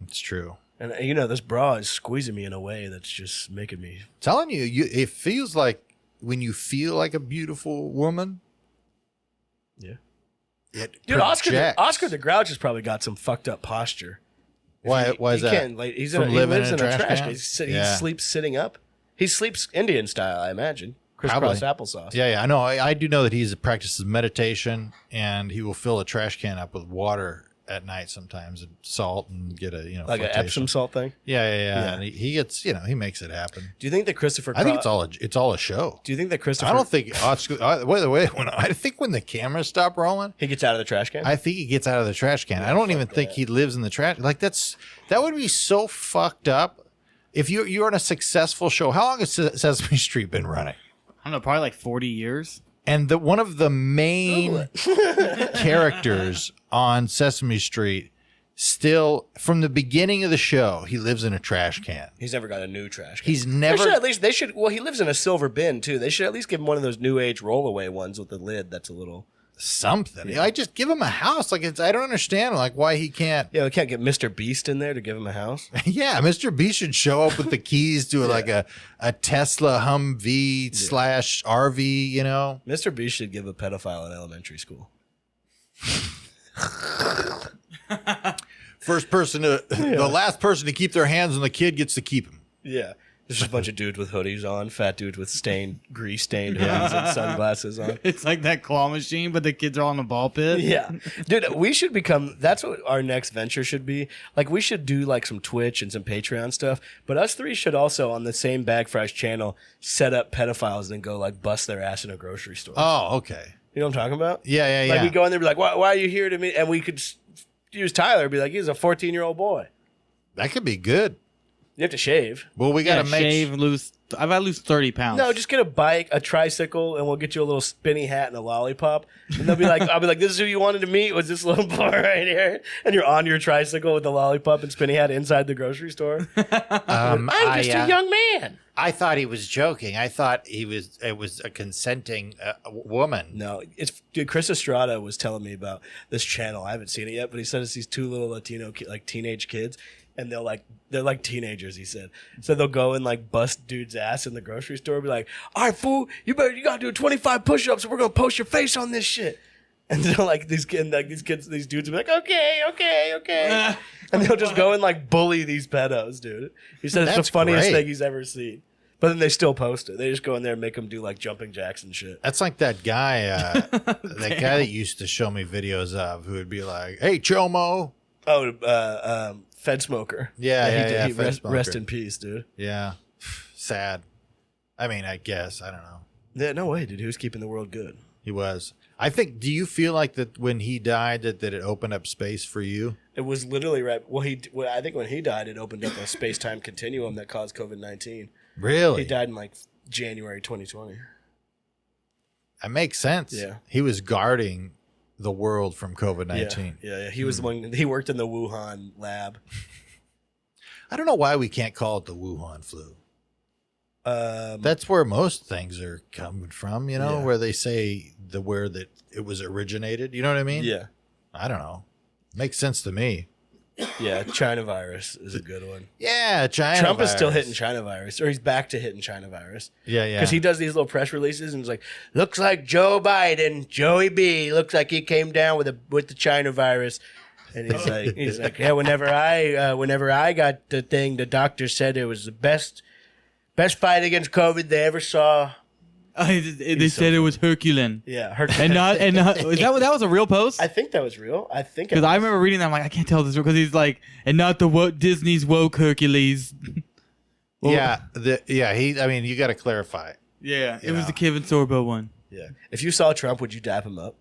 It's true. and you know this bra is squeezing me in a way that's just making me. Telling you, it feels like when you feel like a beautiful woman. Yeah. It Dude, projects. Oscar the Grouch has probably got some fucked up posture. Why is that? Can't, like, he From lives living in a trash can? can. Yeah. He sleeps sitting up. He sleeps Indian style, I imagine. Crisscross applesauce. Yeah, I know. I do know that he practices meditation, and he will fill a trash can up with water at night sometimes, and salt, and get a Like an flotation. Epsom salt thing. Yeah. And he gets he makes it happen. Do you think that Christopher? I think it's all a show. Do you think that Christopher? I don't think Oscar. I think when the cameras stop rolling, he gets out of the trash can. I think he gets out of the trash can. I don't even think he lives in the trash. Like that would be so fucked up. If you're on a successful show, how long has Sesame Street been running? I don't know, probably like 40 years. And one of the main characters on Sesame Street, still from the beginning of the show, he lives in a trash can. He's never got a new trash can. He's never. They should. Well, he lives in a silver bin too. They should at least give him one of those new age rollaway ones with the lid that's a little. Something. I just give him a house. Like I don't understand why he can't. Yeah, we can't get Mr. Beast in there to give him a house. Yeah, Mr. B should show up with the keys to like a Tesla Humvee / RV. Mr. Beast should give a pedophile in elementary school. First person to the last person to keep their hands on the kid gets to keep him. Yeah. There's just a bunch of dudes with hoodies on, fat dudes with grease-stained hoodies and sunglasses on. It's like that claw machine, but the kids are all in the ball pit. Yeah. Dude, we should that's what our next venture should be. Like, we should do, like, some Twitch and some Patreon stuff, but us three should also, on the same Bag Fresh channel, set up pedophiles and then go, like, bust their ass in a grocery store. Oh, okay. You know what I'm talking about? Yeah. Like, we go in there and be like, why are you here to me? And we could use Tyler and be like, he's a 14-year-old boy. That could be good. You have to shave. Well, we got to make shave, lose. I've got to lose 30 pounds. No, just get a bike, a tricycle, and we'll get you a little spinny hat and a lollipop. And they'll be like, I'll be like, this is who you wanted to meet, was this little boy right here. And you're on your tricycle with the lollipop and spinny hat inside the grocery store. I'm just a young man. I thought he was joking. I thought it was a consenting woman. No, dude, Chris Estrada was telling me about this channel. I haven't seen it yet, but he said it's these two little Latino like teenage kids. And they're like teenagers, he said. So they'll go and like bust dude's ass in the grocery store, be like, all right, fool, you gotta do 25 push-ups, and we're gonna post your face on this shit. And they're like these dudes will be like, okay. And they'll just go and like bully these pedos, dude. He said it's That's the funniest great. thing he's ever seen. But then they still post it. They just go in there and make them do like jumping jacks and shit. That's like that guy, that guy that used to show me videos of, who would be like, "Hey, Chomo." Oh, Fed Smoker. Yeah, Fed Smoker. Rest in peace, dude. Yeah, sad. I mean, I guess I don't know. Yeah, no way, dude. He was keeping the world good. He was. I think. Do you feel like that when he died that it opened up space for you? It was literally right. Well, I think when he died, it opened up a space-time continuum that caused COVID-19. Really? He died in like January 2020. That makes sense. Yeah. He was guarding the world from COVID-19. Yeah. He was the one. He worked in the Wuhan lab. I don't know why we can't call it the Wuhan flu. That's where most things are coming from, where they say where that it was originated. You know what I mean? Yeah. I don't know. Makes sense to me. Yeah, China virus is a good one. Yeah, China Trump is virus. still hitting China virus, or he's back to hitting China virus. Yeah. Because he does these little press releases and he's like, looks like Joe Biden, Joey B, looks like he came down with the China virus. And he's like, yeah, whenever I got the thing, the doctor said it was the best fight against COVID they ever saw. They said it was Herculean. Yeah, And not is that was a real post? I think that was real. I think Because I remember reading that, I'm like, I can't tell this because he's like, and not the Disney's woke Hercules. Well, I mean, you got to clarify. Yeah, it was the Kevin Sorbo one. Yeah. If you saw Trump, would you dap him up?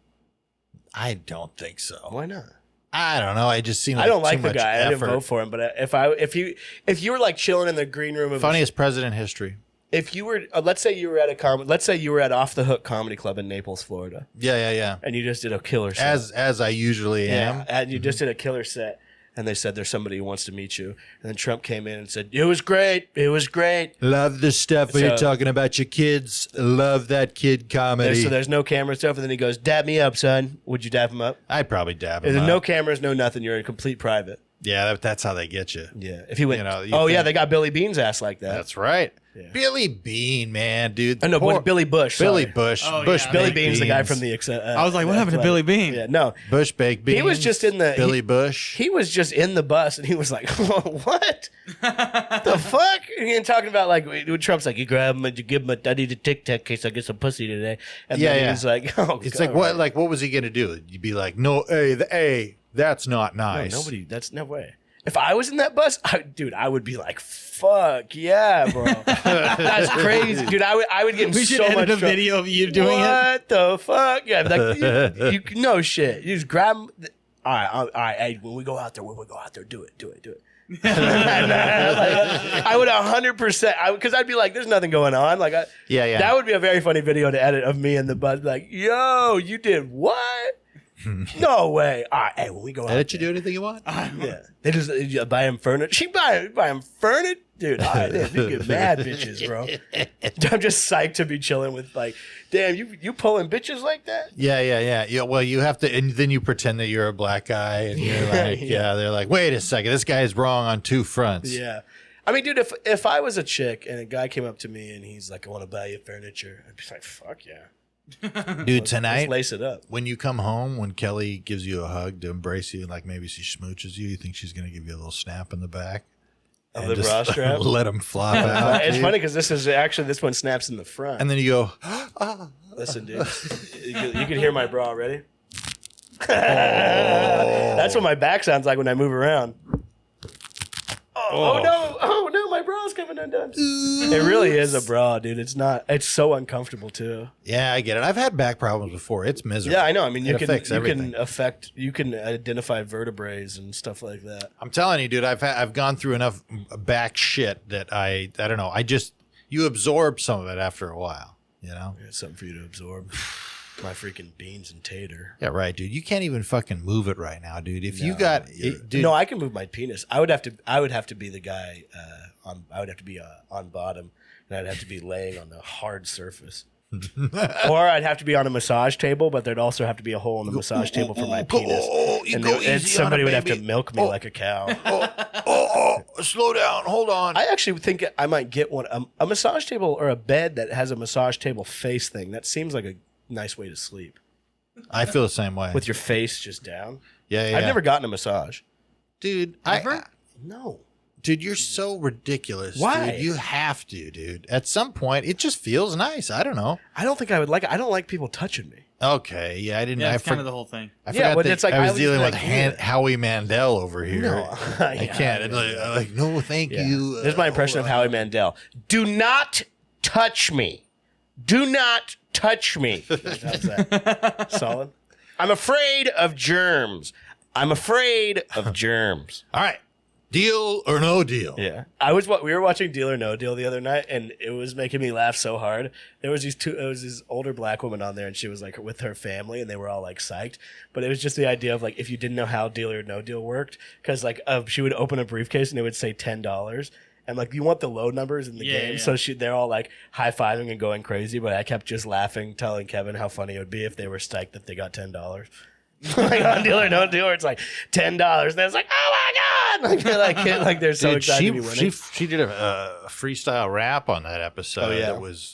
I don't think so. Why not? I don't know. I just seem like I don't like too the much guy. I didn't effort. vote for him. But if you were like chilling in the green room of Funniest president in history. if you were, let's say you were at Off the Hook Comedy Club in Naples, Florida, Yeah. and you just did a killer set. As I usually am. And you just did a killer set, and they said there's somebody who wants to meet you. And then Trump came in and said, it was great. It was great. Love the stuff when you're talking about your kids. Love that kid comedy. So there's no camera stuff. And then he goes, dab me up, son. Would you dab him up? I'd probably dab him There's up. no cameras, no nothing. You're in complete private. Yeah, that's how they get you. Yeah. If he went, You yeah, they got Billy Bean's ass like that. That's right. Yeah. Billy Bean, man, dude. Oh, no, Billy Bush. Billy sorry. Bush. Oh, Bush yeah. Billy baked Bean's the guy beans. from the. I was like, what happened to Billy Bean? Yeah, no. Bush baked beans. He was just in the Billy Bush. He was just in the bus, and he was like, "What the fuck?" And talking about like when Trump's like, "You grab him and you give him a I need a Tic Tac case. I get some pussy today." And then he's like, "Oh, it's God. like what? Like what was he gonna do? You'd be like, no, that's not nice. No, nobody. That's no way." If I was in that bus, I would be like, "Fuck yeah, bro, that's crazy, dude." I would get in We should so edit much a trouble. video of you doing it. What the fuck? Yeah, like you no shit. You just grab him. All right. Hey, when we go out there, do it. I would 100%. Because I'd be like, "There's nothing going on." Like, Yeah. that would be a very funny video to edit of me in the bus. Like, "Yo, you did what? No way." All right, hey, when we go out, Let you do anything you want. yeah, they just buy him furniture. She buy him furniture, dude. All right, you get mad bitches, bro. I'm just psyched to be chilling with like, damn, you pulling bitches like that? Yeah. Well, you have to, and then you pretend that you're a black guy, and you're like, yeah. They're like, wait a second, this guy's wrong on two fronts. Yeah. I mean, dude, if I was a chick and a guy came up to me and he's like, "I want to buy you furniture," I'd be like, "Fuck yeah, Dude, tonight, let's lace it up." when you come home, when Kelly gives you a hug to embrace you, like maybe she smooches you, you think she's gonna give you a little snap in the back Of and the just bra strap? let them flop out. It's dude. funny because this one snaps in the front. And then you go, Listen, dude, you can hear my bra. Ready? That's what my back sounds like when I move around. Oh no, my bra's coming undone. It really is a bra, dude. It's so uncomfortable too. yeah, I get it. I've had back problems before. It's miserable. Yeah, I know. I mean, you It affects everything. you can identify vertebrae and stuff like that. I'm telling you, dude, I've gone through enough back shit that I don't know. You absorb some of it after a while, you know? It's something for you to absorb. My freaking beans and tater. Yeah, right, dude. You can't even fucking move it right now, dude. If you got, dude, No, I can move my penis. I would have to be the guy I would have to be on bottom, and I'd have to be laying on the hard surface. Or I'd have to be on a massage table, but there'd also have to be a hole in the massage table for my penis. And somebody would have to milk me like a cow. Slow down. Hold on. I actually think I might get one. A massage table or a bed that has a massage table face thing. That seems like a nice way to sleep. I feel the same way. With your face just down. Yeah. I've never gotten a massage. Dude, No. Dude, you're so ridiculous. Why? Dude. You have to, dude. At some point, it just feels nice. I don't know. I don't think I would like it. I don't like people touching me. Okay, yeah, I didn't. Yeah, I it's kind of the whole thing. I Yeah, forgot but that it's like I was I was dealing like, with yeah. Howie Mandel over here. No. I Yeah, can't. It's like, no, thank you. Here's my impression of Howie Mandel. Do not touch me. Do not touch me. How's that? Solid? I'm afraid of germs. I'm afraid of germs. All right, deal or no deal? Yeah. We were watching Deal or No Deal the other night, and it was making me laugh so hard. There was this older black woman on there, and she was like with her family, and they were all like psyched. But it was just the idea of like if you didn't know how Deal or No Deal worked, because like she would open a briefcase and it would say $10. And like you want the low numbers in the game, yeah. so they're all like high fiving and going crazy. But I kept just laughing, telling Kevin how funny it would be if they were psyched that they got $10. Like on Deal or No Deal, where it's like $10, and it's like, oh my god, like they're so Dude, excited to be winning. she did a freestyle rap on that episode. Oh, yeah.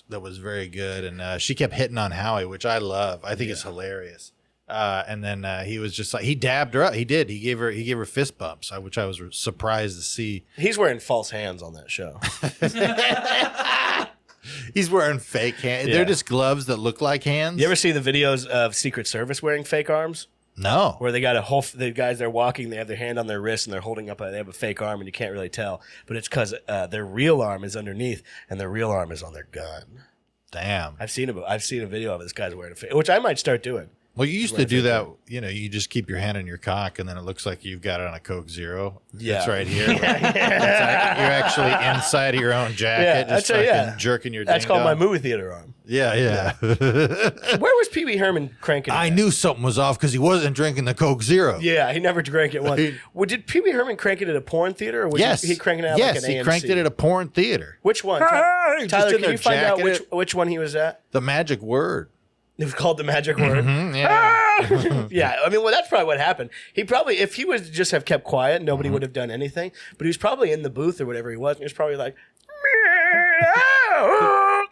that was very good, and she kept hitting on Howie, which I love. I think it's hilarious. And then he was just like he dabbed her up. He did. He gave her fist bumps, which I was surprised to see. He's wearing false hands on that show. He's wearing fake hands. Yeah. They're just gloves that look like hands. You ever see the videos of Secret Service wearing fake arms? No. Where they got the guys, they're walking, they have their hand on their wrist, and they're holding up, they have a fake arm, and you can't really tell. But it's because their real arm is underneath, and their real arm is on their gun. Damn. I've seen a video of this guy's wearing a fake, which I might start doing. Well, you used to do that. You know, you just keep your hand in your cock, and then it looks like you've got it on a Coke Zero. Yeah. It's right here. It's like you're actually inside of your own jacket, just fucking jerking your. That's called my ding-dong. movie theater arm. Yeah. Where was Pee Wee Herman cranking? I it knew something was off because he wasn't drinking the Coke Zero. Yeah, he never drank it once. Well, did Pee Wee Herman crank it at a porn theater? Or was Yes, he cranking it out yes, like an AMC? he cranked it at a porn theater. Which one? Hey, just Tyler, in can there you find out jacking which one he was at? The magic word. It was called the magic word. Yeah. Yeah, I mean, well, that's probably what happened. He probably, if he was to just have kept quiet, nobody would have done anything. But he was probably in the booth or whatever he was, and he was probably like,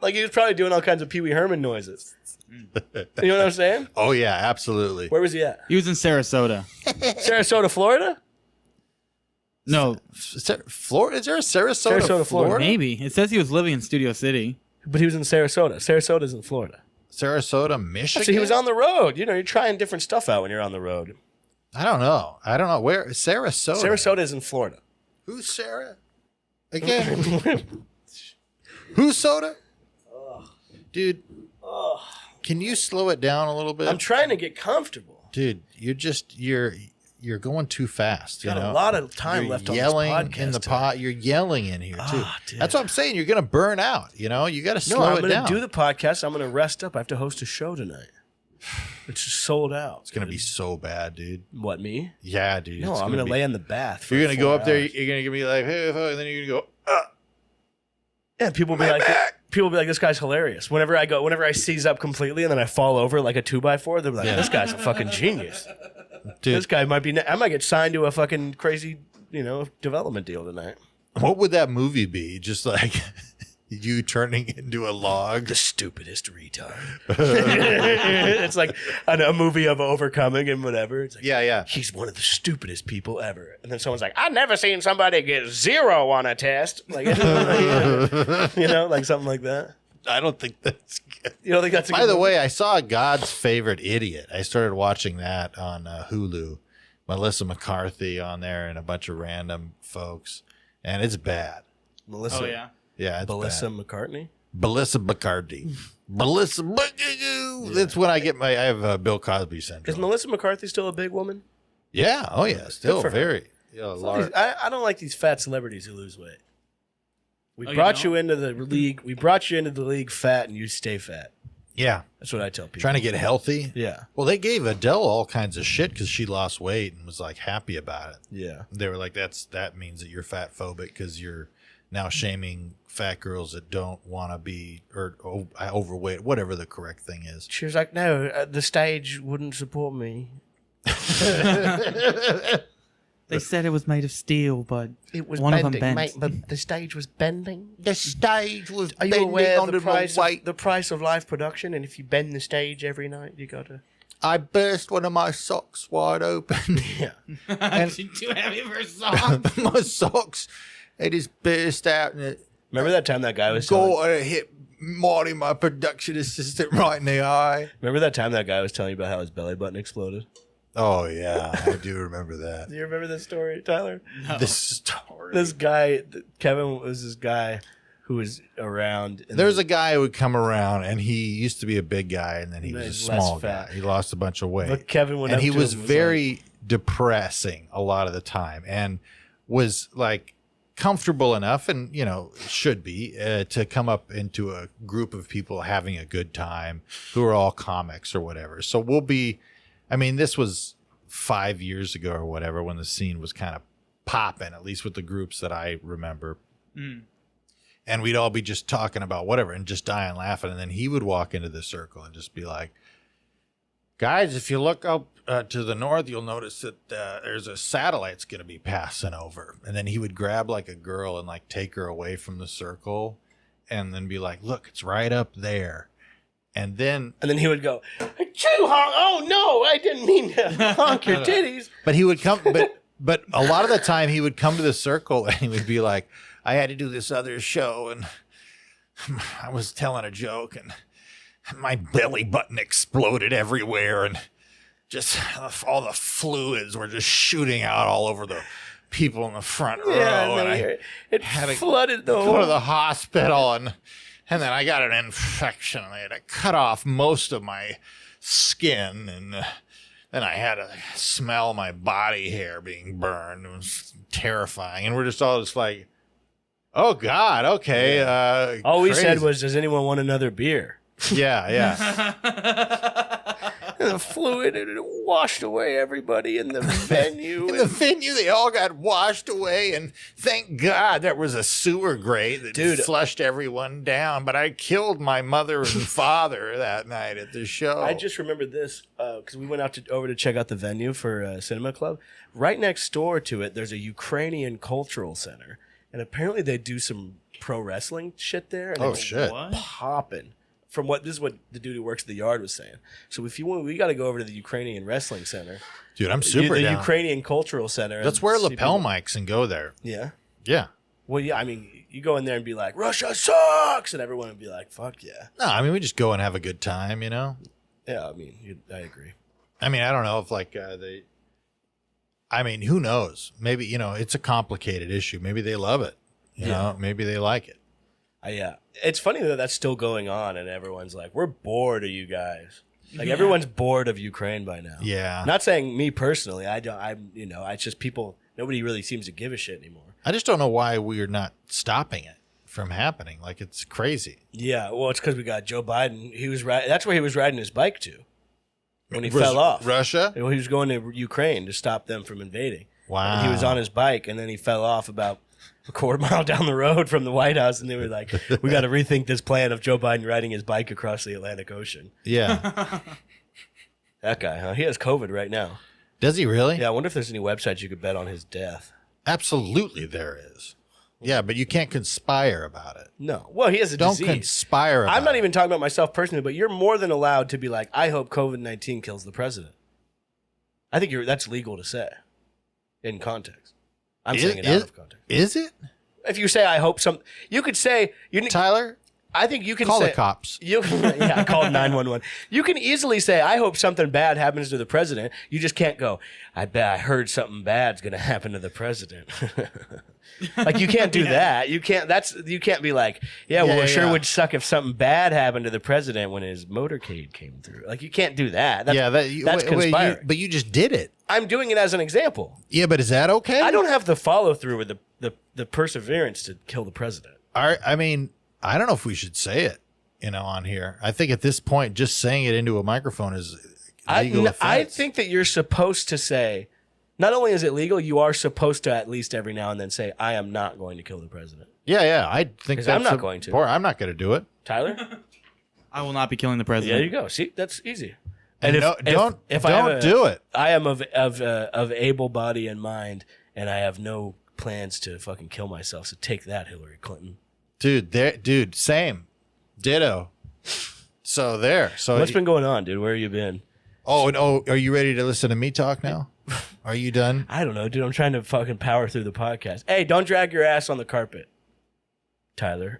like he was probably doing all kinds of Pee Wee Herman noises. You know what I'm saying? Oh yeah, absolutely. Where was he at? He was in Sarasota. Sarasota, Florida? No, Florida? Is there a Sarasota, Sarasota, Florida? maybe. It says he was living in Studio City. But he was in Sarasota. Sarasota's in Florida. Sarasota, Michigan. So he was on the road. You know, you're trying different stuff out when you're on the road. I don't know. Where Sarasota. Sarasota is in Florida. Who's Sarah? Again. Who's soda? Dude. Can you slow it down a little bit? I'm trying to get comfortable. Dude, you're going too fast. Got you know? a lot of time You're left on yelling this podcast. in the pot. You're yelling in here too. Dude. That's what I'm saying. You're gonna burn out. You know, you got to slow No, I'm it going down. to do the podcast. I'm going to rest up. I have to host a show tonight. It's just sold out. It's gonna be so bad, dude. What, me? Yeah, dude. No, it's I'm going to be- lay in the bath. For You're gonna go 4 up there. hours. You're gonna be like, hey, and then you're gonna go. Yeah, people will be like, this guy's hilarious. Whenever I seize up completely and then I fall over like a 2x4, they'll be like, Yeah. this guy's a fucking genius. Dude, This guy might be. I might get signed to a fucking crazy, development deal tonight. what would that movie be? Just like you turning into a log. The stupidest retard. It's like a movie of overcoming and whatever. It's like, Yeah. he's one of the stupidest people ever. And then someone's like, I've never seen somebody get 0 on a test. Like, like something like that. I don't think that's good. You don't think that's a By good the movie? way, I saw God's Favorite Idiot. I started watching that on Hulu. Melissa McCarthy on there and a bunch of random folks, and it's bad. Melissa. Oh, yeah. Yeah, it's Melissa bad. McCartney? Melissa McCarthy. Melissa. That's when I have Bill Cosby syndrome. Is Melissa McCarthy still a big woman? Yeah. Oh yeah. Still for her. very. Large. I don't like these fat celebrities who lose weight. We Oh, you brought don't? you into the league. We brought you into the league fat, and you stay fat. Yeah. That's what I tell people. Trying to get healthy. Yeah. Well, they gave Adele all kinds of shit because she lost weight and was like happy about it. Yeah. They were like, that means that you're fat phobic because you're now shaming fat girls that don't want to be or overweight, whatever the correct thing is. She was like, no, the stage wouldn't support me. They said it was made of steel, but It was one of bending, them bent. mate, but the stage was bending. The stage was Are you bending aware of under the my price weight. of live production? And if you bend the stage every night, you got to... I burst one of my socks wide open. Yeah. It's too heavy for socks. My socks, they just burst out and it Remember that time that guy was telling... hit Marty, my production assistant, right in the eye. Remember that time that guy was telling you about how his belly button exploded? Oh, yeah. I do remember that. Do you remember this story, Tyler? This story. This guy, Kevin, was this guy who was around. There's a guy who would come around, and he used to be a big guy, and then he was a He's less small guy. fat. He lost a bunch of weight. But Kevin went and up he to was him and very depressing a lot of the time, and was like comfortable enough, and should be to come up into a group of people having a good time who are all comics or whatever. So this was 5 years ago or whatever when the scene was kind of popping, at least with the groups that I remember. And we'd all be just talking about whatever and just dying laughing. And then he would walk into the circle and just be like, guys, if you look up to the north, you'll notice that there's a satellite's going to be passing over. And then he would grab like a girl and like take her away from the circle and then be like, look, it's right up there. And then he would go, "Choo honk! Oh no, I didn't mean to honk your titties." But he would come, but a lot of the time he would come to the circle and he would be like, I had to do this other show and I was telling a joke and my belly button exploded everywhere and just all the fluids were just shooting out all over the people in the front row. And It had to flooded the go whole... to the hospital and then I got an infection and they had to cut off most of my skin, and then I had to smell my body hair being burned. It was terrifying, and we're just all just like, "Oh God, okay." All we said crazy. was, "Does anyone want another beer?" Yeah. And the fluid and it washed away everybody in the venue. In the venue, they all got washed away, and thank God there was a sewer grate that flushed everyone down. But I killed my mother and father that night at the show. I just remembered this because we went over to check out the venue for Cinema Club. Right next door to it, there's a Ukrainian cultural center, and apparently they do some pro wrestling shit there. And shit! Popping. From this is what the dude who works at the yard was saying. So if you want, we got to go over to the Ukrainian Wrestling Center. Dude, I'm super the down. Ukrainian Cultural Center. Let's wear lapel mics and go there. Yeah. Yeah. Well, yeah. I mean, you go in there and be like, "Russia sucks," and everyone would be like, "Fuck yeah." No, I mean we just go and have a good time, you know. Yeah, I mean, I agree. I mean, I don't know if like they. I mean, who knows? Maybe it's a complicated issue. Maybe they love it. You know, maybe they like it. Yeah. It's funny that that's still going on, and everyone's like, "We're bored of you guys." Like everyone's bored of Ukraine by now. Yeah. Not saying me personally. I don't. It's just people. Nobody really seems to give a shit anymore. I just don't know why we're not stopping it from happening. Like it's crazy. Yeah. Well, it's because we got Joe Biden. He was that's where he was riding his bike to when he fell off. Russia. Well, he was going to Ukraine to stop them from invading. Wow. And he was on his bike, and then he fell off about a quarter mile down the road from the White House, and they were like, "We got to rethink this plan of Joe Biden riding his bike across the Atlantic Ocean." Yeah. That guy, huh? He has COVID right now. Does he really? Yeah, I wonder if there's any websites you could bet on his death. Absolutely, there is. Yeah, but you can't conspire about it. No. Well, he has a Don't disease. conspire about I'm not it. even talking about myself personally, but you're more than allowed to be like, "I hope COVID-19 kills the president." I think that's legal to say in context. I'm saying it out of context. Is it? If you say, "I hope you could say, Tyler, I think you can call say, the cops. Yeah, I called 911. You can easily say, "I hope something bad happens to the president." You just can't go, "I bet I heard something bad's going to happen to the president." Like you can't do that. You can't be like, "Yeah, well, it sure would suck if something bad happened to the president when his motorcade came through." Like you can't do that. That's conspiring. But you just did it. I'm doing it as an example. Yeah, but is that okay? I don't have the follow through with the perseverance to kill the president. I mean, I don't know if we should say it, on here. I think at this point, just saying it into a microphone is legal offense. I think that you're supposed to say, not only is it legal, you are supposed to at least every now and then say, "I am not going to kill the president." Yeah. I think 'Cause that's I'm not going to. I'm not going to do it. Tyler? I will not be killing the There president. you go. See, that's easy. And don't do it. I am of able body and mind, and I have no plans to fucking kill myself. So take that, Hillary Clinton. Dude, same. Ditto. So there. So What's been going on, dude? Where have you been? are you ready to listen to me talk now? Are you done? I don't know, dude. I'm trying to fucking power through the podcast. Hey, don't drag your ass on the carpet, Tyler.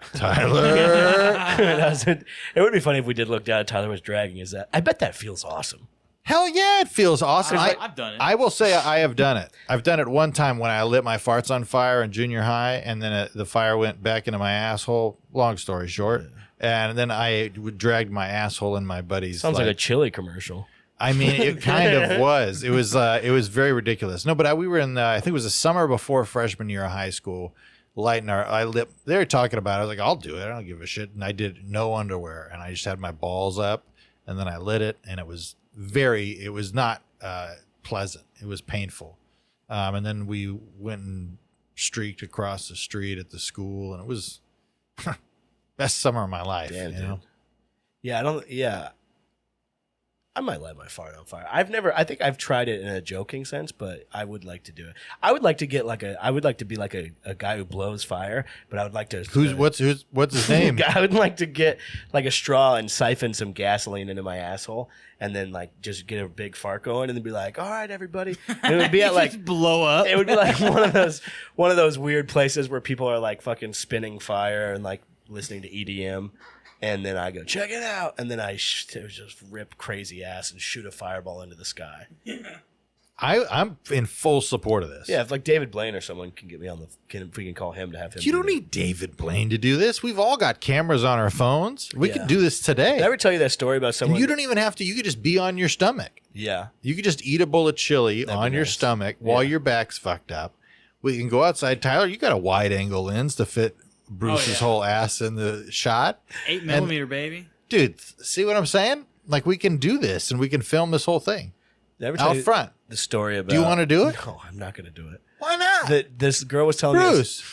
It would be funny if we did look down and Tyler was dragging his ass. I bet that feels awesome. Hell yeah, it feels awesome. I've done it. I will say I have done it. I've done it one time when I lit my farts on fire in junior high, and then the fire went back into my asshole. Long story short. And then I dragged my asshole in my buddy's. Sounds like a chili commercial. I mean, it kind of was. It was very ridiculous. No, but we were in I think it was the summer before freshman year of high school. Lighting they were talking about it. I was like, "I'll do it. I don't give a shit." And I did no underwear, and I just had my balls up, and then I lit it, and it was not pleasant. It was painful. And then we went and streaked across the street at the school, and it was best summer of my life. Damn, you know? Yeah, I might light my fart on fire. I think I've tried it in a joking sense, but I would like to do it. I would like to be like a guy who blows fire, but I would like to. What's his name? I would like to get like a straw and siphon some gasoline into my asshole, and then like just get a big fart going, and then be like, "All right, everybody." And it would be at like Just blow up. It would be like one of those weird places where people are like fucking spinning fire and like listening to EDM. And then I go, "Check it out." And then I just rip crazy ass and shoot a fireball into the sky. I'm in full support of this. Yeah, if like David Blaine or someone can get me on if we can call him to have him. You don't need David Blaine to do this. We've all got cameras on our phones. We Yeah. could do this today. Did I ever tell you that story about someone? And you don't even have to. You could just be on your stomach. Yeah. You could just eat a bowl of chili That'd be on your nice. stomach while your back's fucked up. We can go outside. Tyler, you got a wide angle lens to fit Bruce's whole ass in the shot. 8 millimeter, baby. Dude, see what I'm saying? Like, we can do this and we can film this whole thing Did I ever tell out you front. the story about? Do you want to do it? No, I'm not going to do it. Why not? This girl was telling me. Bruce.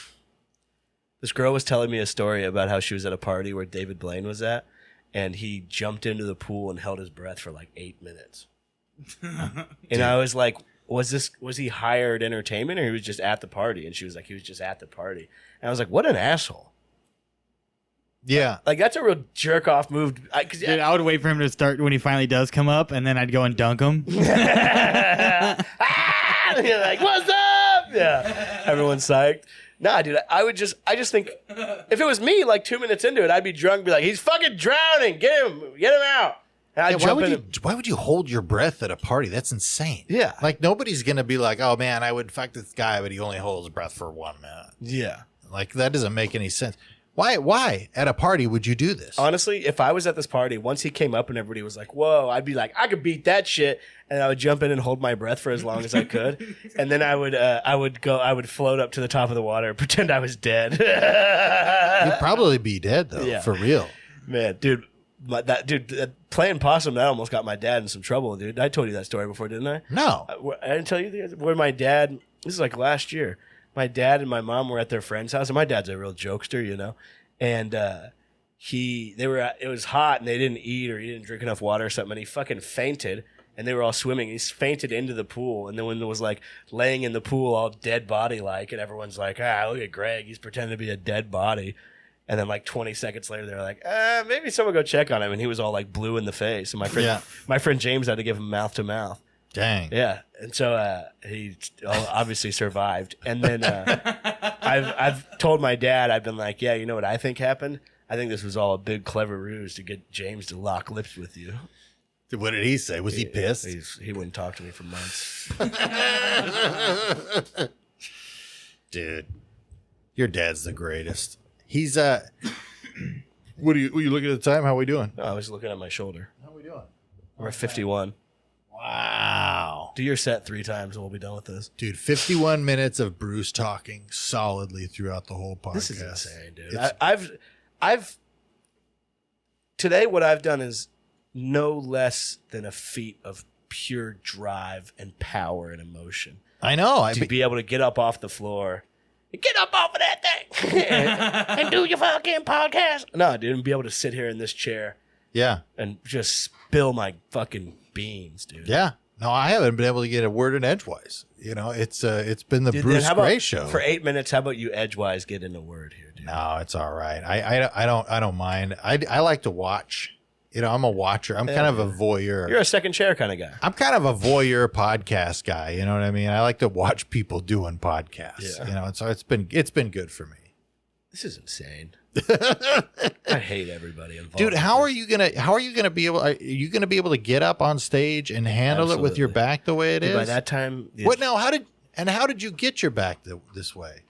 This girl was telling me a story about how she was at a party where David Blaine was at, and he jumped into the pool and held his breath for like 8 minutes. And I was like, was he hired entertainment or he was just at the party? And she was like, he was just at the party. And I was like, what an asshole. Yeah. Like, that's a real jerk off move. Cause, Dude, I would wait for him to start when he finally does come up, and then I'd go and dunk him. You're like, what's up? Yeah. Everyone's psyched. Nah, dude, I just think if it was me, like 2 minutes into it, I'd be drunk and be like, he's fucking drowning. Get him out. And I'd jump in. Why would you hold your breath at a party? That's insane. Yeah. Like, nobody's going to be like, oh, man, I would fuck this guy, but he only holds his breath for 1 minute. Yeah. Like, that doesn't make any sense. Why at a party would you do this? Honestly, if I was at this party, once he came up and everybody was like, whoa, I'd be like, I could beat that shit. And I would jump in and hold my breath for as long as I could. And then I would float up to the top of the water, pretend I was dead. You'd probably be dead, though, Yeah. for real. Man, dude, playing possum, that almost got my dad in some trouble, dude. I told you that story before, didn't I? No. I didn't tell you where my dad, this is like last year, my dad and my mom were at their friend's house, and my dad's a real jokester, you know, and it was hot and they didn't eat or he didn't drink enough water or something, and he fucking fainted, and they were all swimming. He fainted into the pool, and then when it was like laying in the pool all dead body like, and everyone's like, look at Greg, he's pretending to be a dead body. And then like 20 seconds later, they're like, maybe someone go check on him. And he was all like blue in the face. And my friend James had to give him mouth to mouth. Dang. Yeah. And so he obviously survived. And then I've told my dad, I've been like, yeah, you know what I think happened? I think this was all a big clever ruse to get James to lock lips with you. What did he say? Was he pissed? He wouldn't talk to me for months. Dude, your dad's the greatest. He's what are you looking at the time? How we doing? No, I was looking at my shoulder. How we doing? We're at 51. Wow. Do your set 3 times and we'll be done with this. Dude, 51 minutes of Bruce talking solidly throughout the whole podcast. This is insane, dude. I've today what I've done is no less than a feat of pure drive and power and emotion. I know. To be able to get up off the floor, get up off of that thing, and do your fucking podcast. No, dude, and be able to sit here in this chair, yeah, and just spill my fucking beans, dude. Yeah. No, I haven't been able to get a word in Edgewise. You know, it's been the Dude, Bruce how about, Gray show for 8 minutes. How about you Edgewise get in a word here, dude? No, it's all right. I don't mind. I like to watch. You know, I'm a watcher. I'm kind of a voyeur. You're a second chair kind of guy. I'm kind of a voyeur podcast guy. You know what I mean? I like to watch people doing podcasts. Yeah. You know, and so it's been good for me. This is insane. I hate everybody involved. Dude, how are you gonna be able? Are you gonna be able to get up on stage and handle it with your Absolutely. back the way it is? By that time, What now? How did you get your back this way?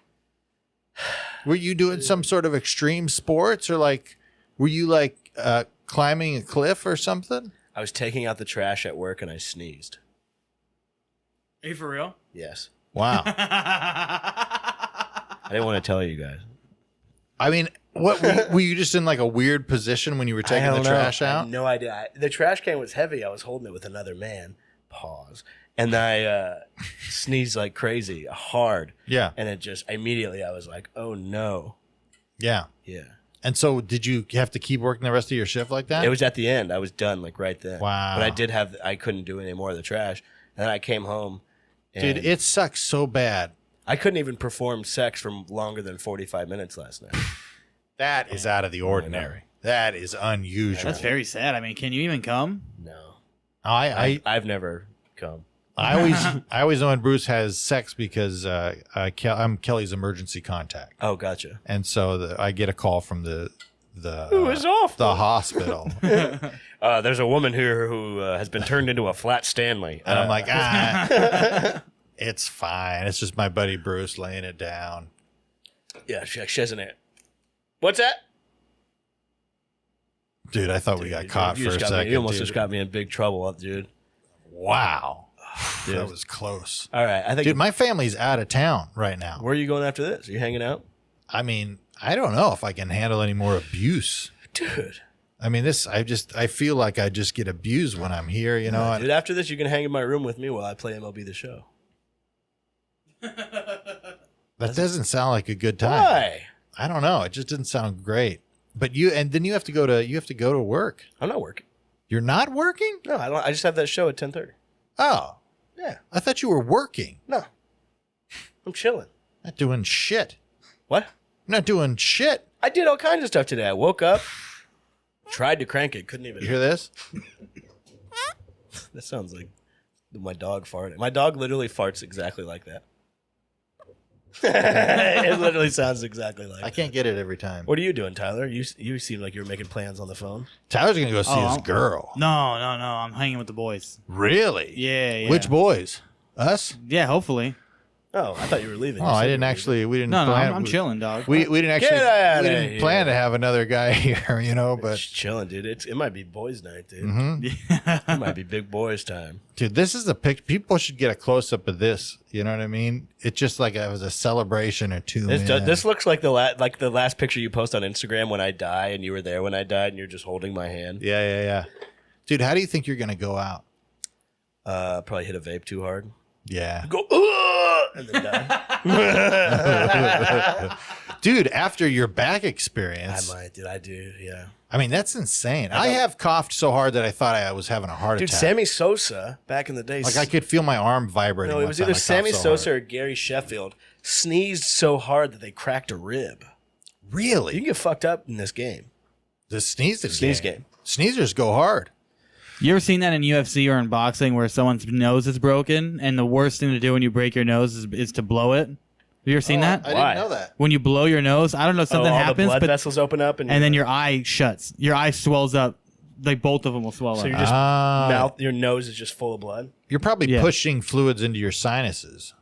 Were you doing some sort of extreme sports, or were you climbing a cliff or something? I was taking out the trash at work and I sneezed. Are you for real? Yes. Wow. I didn't want to tell you guys. I mean, what were you just in like a weird position when you were taking the trash I out? had no idea. The trash can was heavy. I was holding it with another man. Pause. And I sneezed like crazy, hard. Yeah. And it just immediately I was like, oh no. Yeah. Yeah. And so did you have to keep working the rest of your shift like that? It was at the end. I was done like right then. Wow. But I couldn't do any more of the trash. And then I came home. And Dude, it sucks so bad. I couldn't even perform sex for longer than 45 minutes last night. That is out of the ordinary. That is unusual. That's very sad. I mean, can you even come? No. I've never come. I always know when Bruce has sex because I'm Kelly's emergency contact, Oh, gotcha. and so I get a call from the It was awful. the hospital. There's a woman here who has been turned into a flat Stanley. And I'm like, it's fine. It's just my buddy Bruce laying it down. Yeah, she hasn't it. What's that? Dude, I thought we got caught for a second. You almost dude. just got me in big trouble, dude. Wow. That was close. All right, I think. Dude, my family's out of town right now. Where are you going after this? Are you hanging out? I mean, I don't know if I can handle any more abuse. Dude. I mean, I feel like I just get abused when I'm here, you know? Dude, after this, you can hang in my room with me while I play MLB The Show. That doesn't sound like a good time. Why? I don't know. It just didn't sound great. But then you have to go to work. I'm not working. You're not working? No, I don't. I just have that show at 10:30. Oh, Yeah. I thought you were working. No. I'm chilling. Not doing shit. What? Not doing shit. I did all kinds of stuff today. I woke up, tried to crank it, couldn't even. You hear this? That sounds like my dog farted. My dog literally farts exactly like that. It literally sounds exactly like I can't get it every time. What are you doing, Tyler? You seem like you were making plans on the phone. Tyler's going to go see Oh, his girl. No. I'm hanging with the boys. Really? Yeah. Which boys? Us? Yeah, hopefully. Oh, I thought you were leaving. Oh, You said I you didn't were actually. We didn't No, plan. I'm chilling, dog. We didn't actually. Get outta We didn't here. plan to have another guy here, you know. leaving. But Just chilling, dude. It might be boys' night, dude. Mm-hmm. It might be big boys' time. dude, this is the picture. People should get a close up of this. You know what I mean? It's just like it was a celebration or two. This looks like the last picture you post on Instagram when I die, and you were there when I died, and you're just holding my hand. Yeah. Dude, how do you think you're gonna go out? Probably hit a vape too hard. Yeah. Go, and then die. Dude, after your back experience, I might, dude. I do, yeah. I mean, that's insane. I have coughed so hard that I thought I was having a heart Dude, attack. Sammy Sosa back in the day. Like I could feel my arm vibrating. No, it one was time either I coughed Sammy so Sosa hard. or Gary Sheffield sneezed so hard that they cracked a rib. You Really? can get fucked up in this game. The sneeze game. Sneezers go hard. You ever seen that in UFC or in boxing where someone's nose is broken and the worst thing to do when you break your nose is to blow it? Have you ever seen that? I Why? didn't know that. When you blow your nose, I don't know, something all happens, the blood but vessels open up, and then your eye shuts. Your eye swells up. Like both of them will swell so up. you're just Ah. your nose is just full of blood. You're probably Yeah. pushing fluids into your sinuses.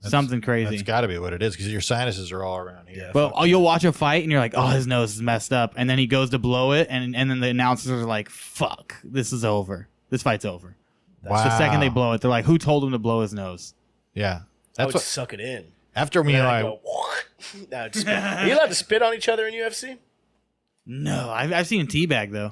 Something crazy. That's got to be what it is because your sinuses are all around here. Yeah. But you'll watch a fight and you're like, oh, his nose is messed up. And then he goes to blow it, and then the announcers are like, fuck, this is over. This fight's over. Wow. The second they blow it, they're like, who told him to blow his nose? Yeah. I That's would what. suck it in. After me, And and I'd I. go, no, I'd spit. Are you allowed to spit on each other in UFC? No, I've seen a teabag, though.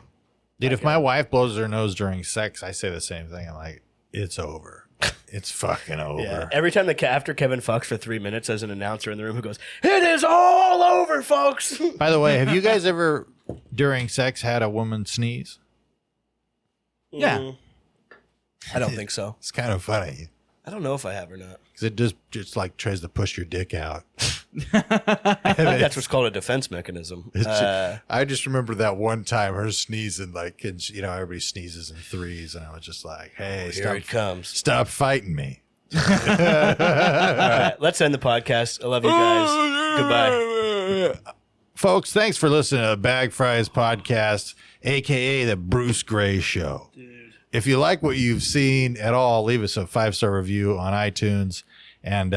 Dude, if my wife blows her nose during sex, I say the same thing. I'm like, it's over. It's fucking over. Yeah. Every time after Kevin fucks for 3 minutes, there's an announcer in the room who goes, "It is all over, folks." By the way, have you guys ever during sex had a woman sneeze? Yeah. I don't think so. It's kind of funny I don't know if I have or not. because it just like tries to push your dick out. I think that's what's called a defense mechanism. I just remember that one time her sneezing, like, and you know, everybody sneezes in threes, and I was just like, "Hey, Here it comes. stop fighting me." All right, let's end the podcast. I love you guys. Goodbye. Folks, thanks for listening to the Bag Fries Podcast, aka the Bruce Gray Show. If you like what you've seen at all, leave us a 5-star review on iTunes and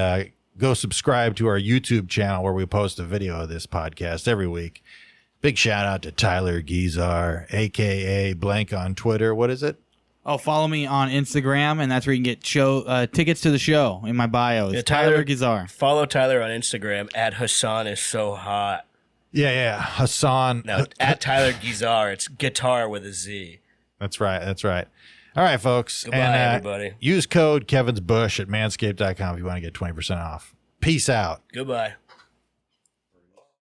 go subscribe to our YouTube channel where we post a video of this podcast every week. Big shout out to Tyler Gizar, aka Blank on Twitter. What is it? Oh, follow me on Instagram, and that's where you can get tickets to the show in my bio. It's Yeah, Tyler Gizar. Follow Tyler on Instagram at Hassan is so hot. Yeah. Hassan. No, at Tyler Gizar. It's guitar with a Z. That's right. All right, folks. Goodbye, everybody. Use code Kevin's Bush at manscape.com if you want to get 20% off. Peace out. Goodbye.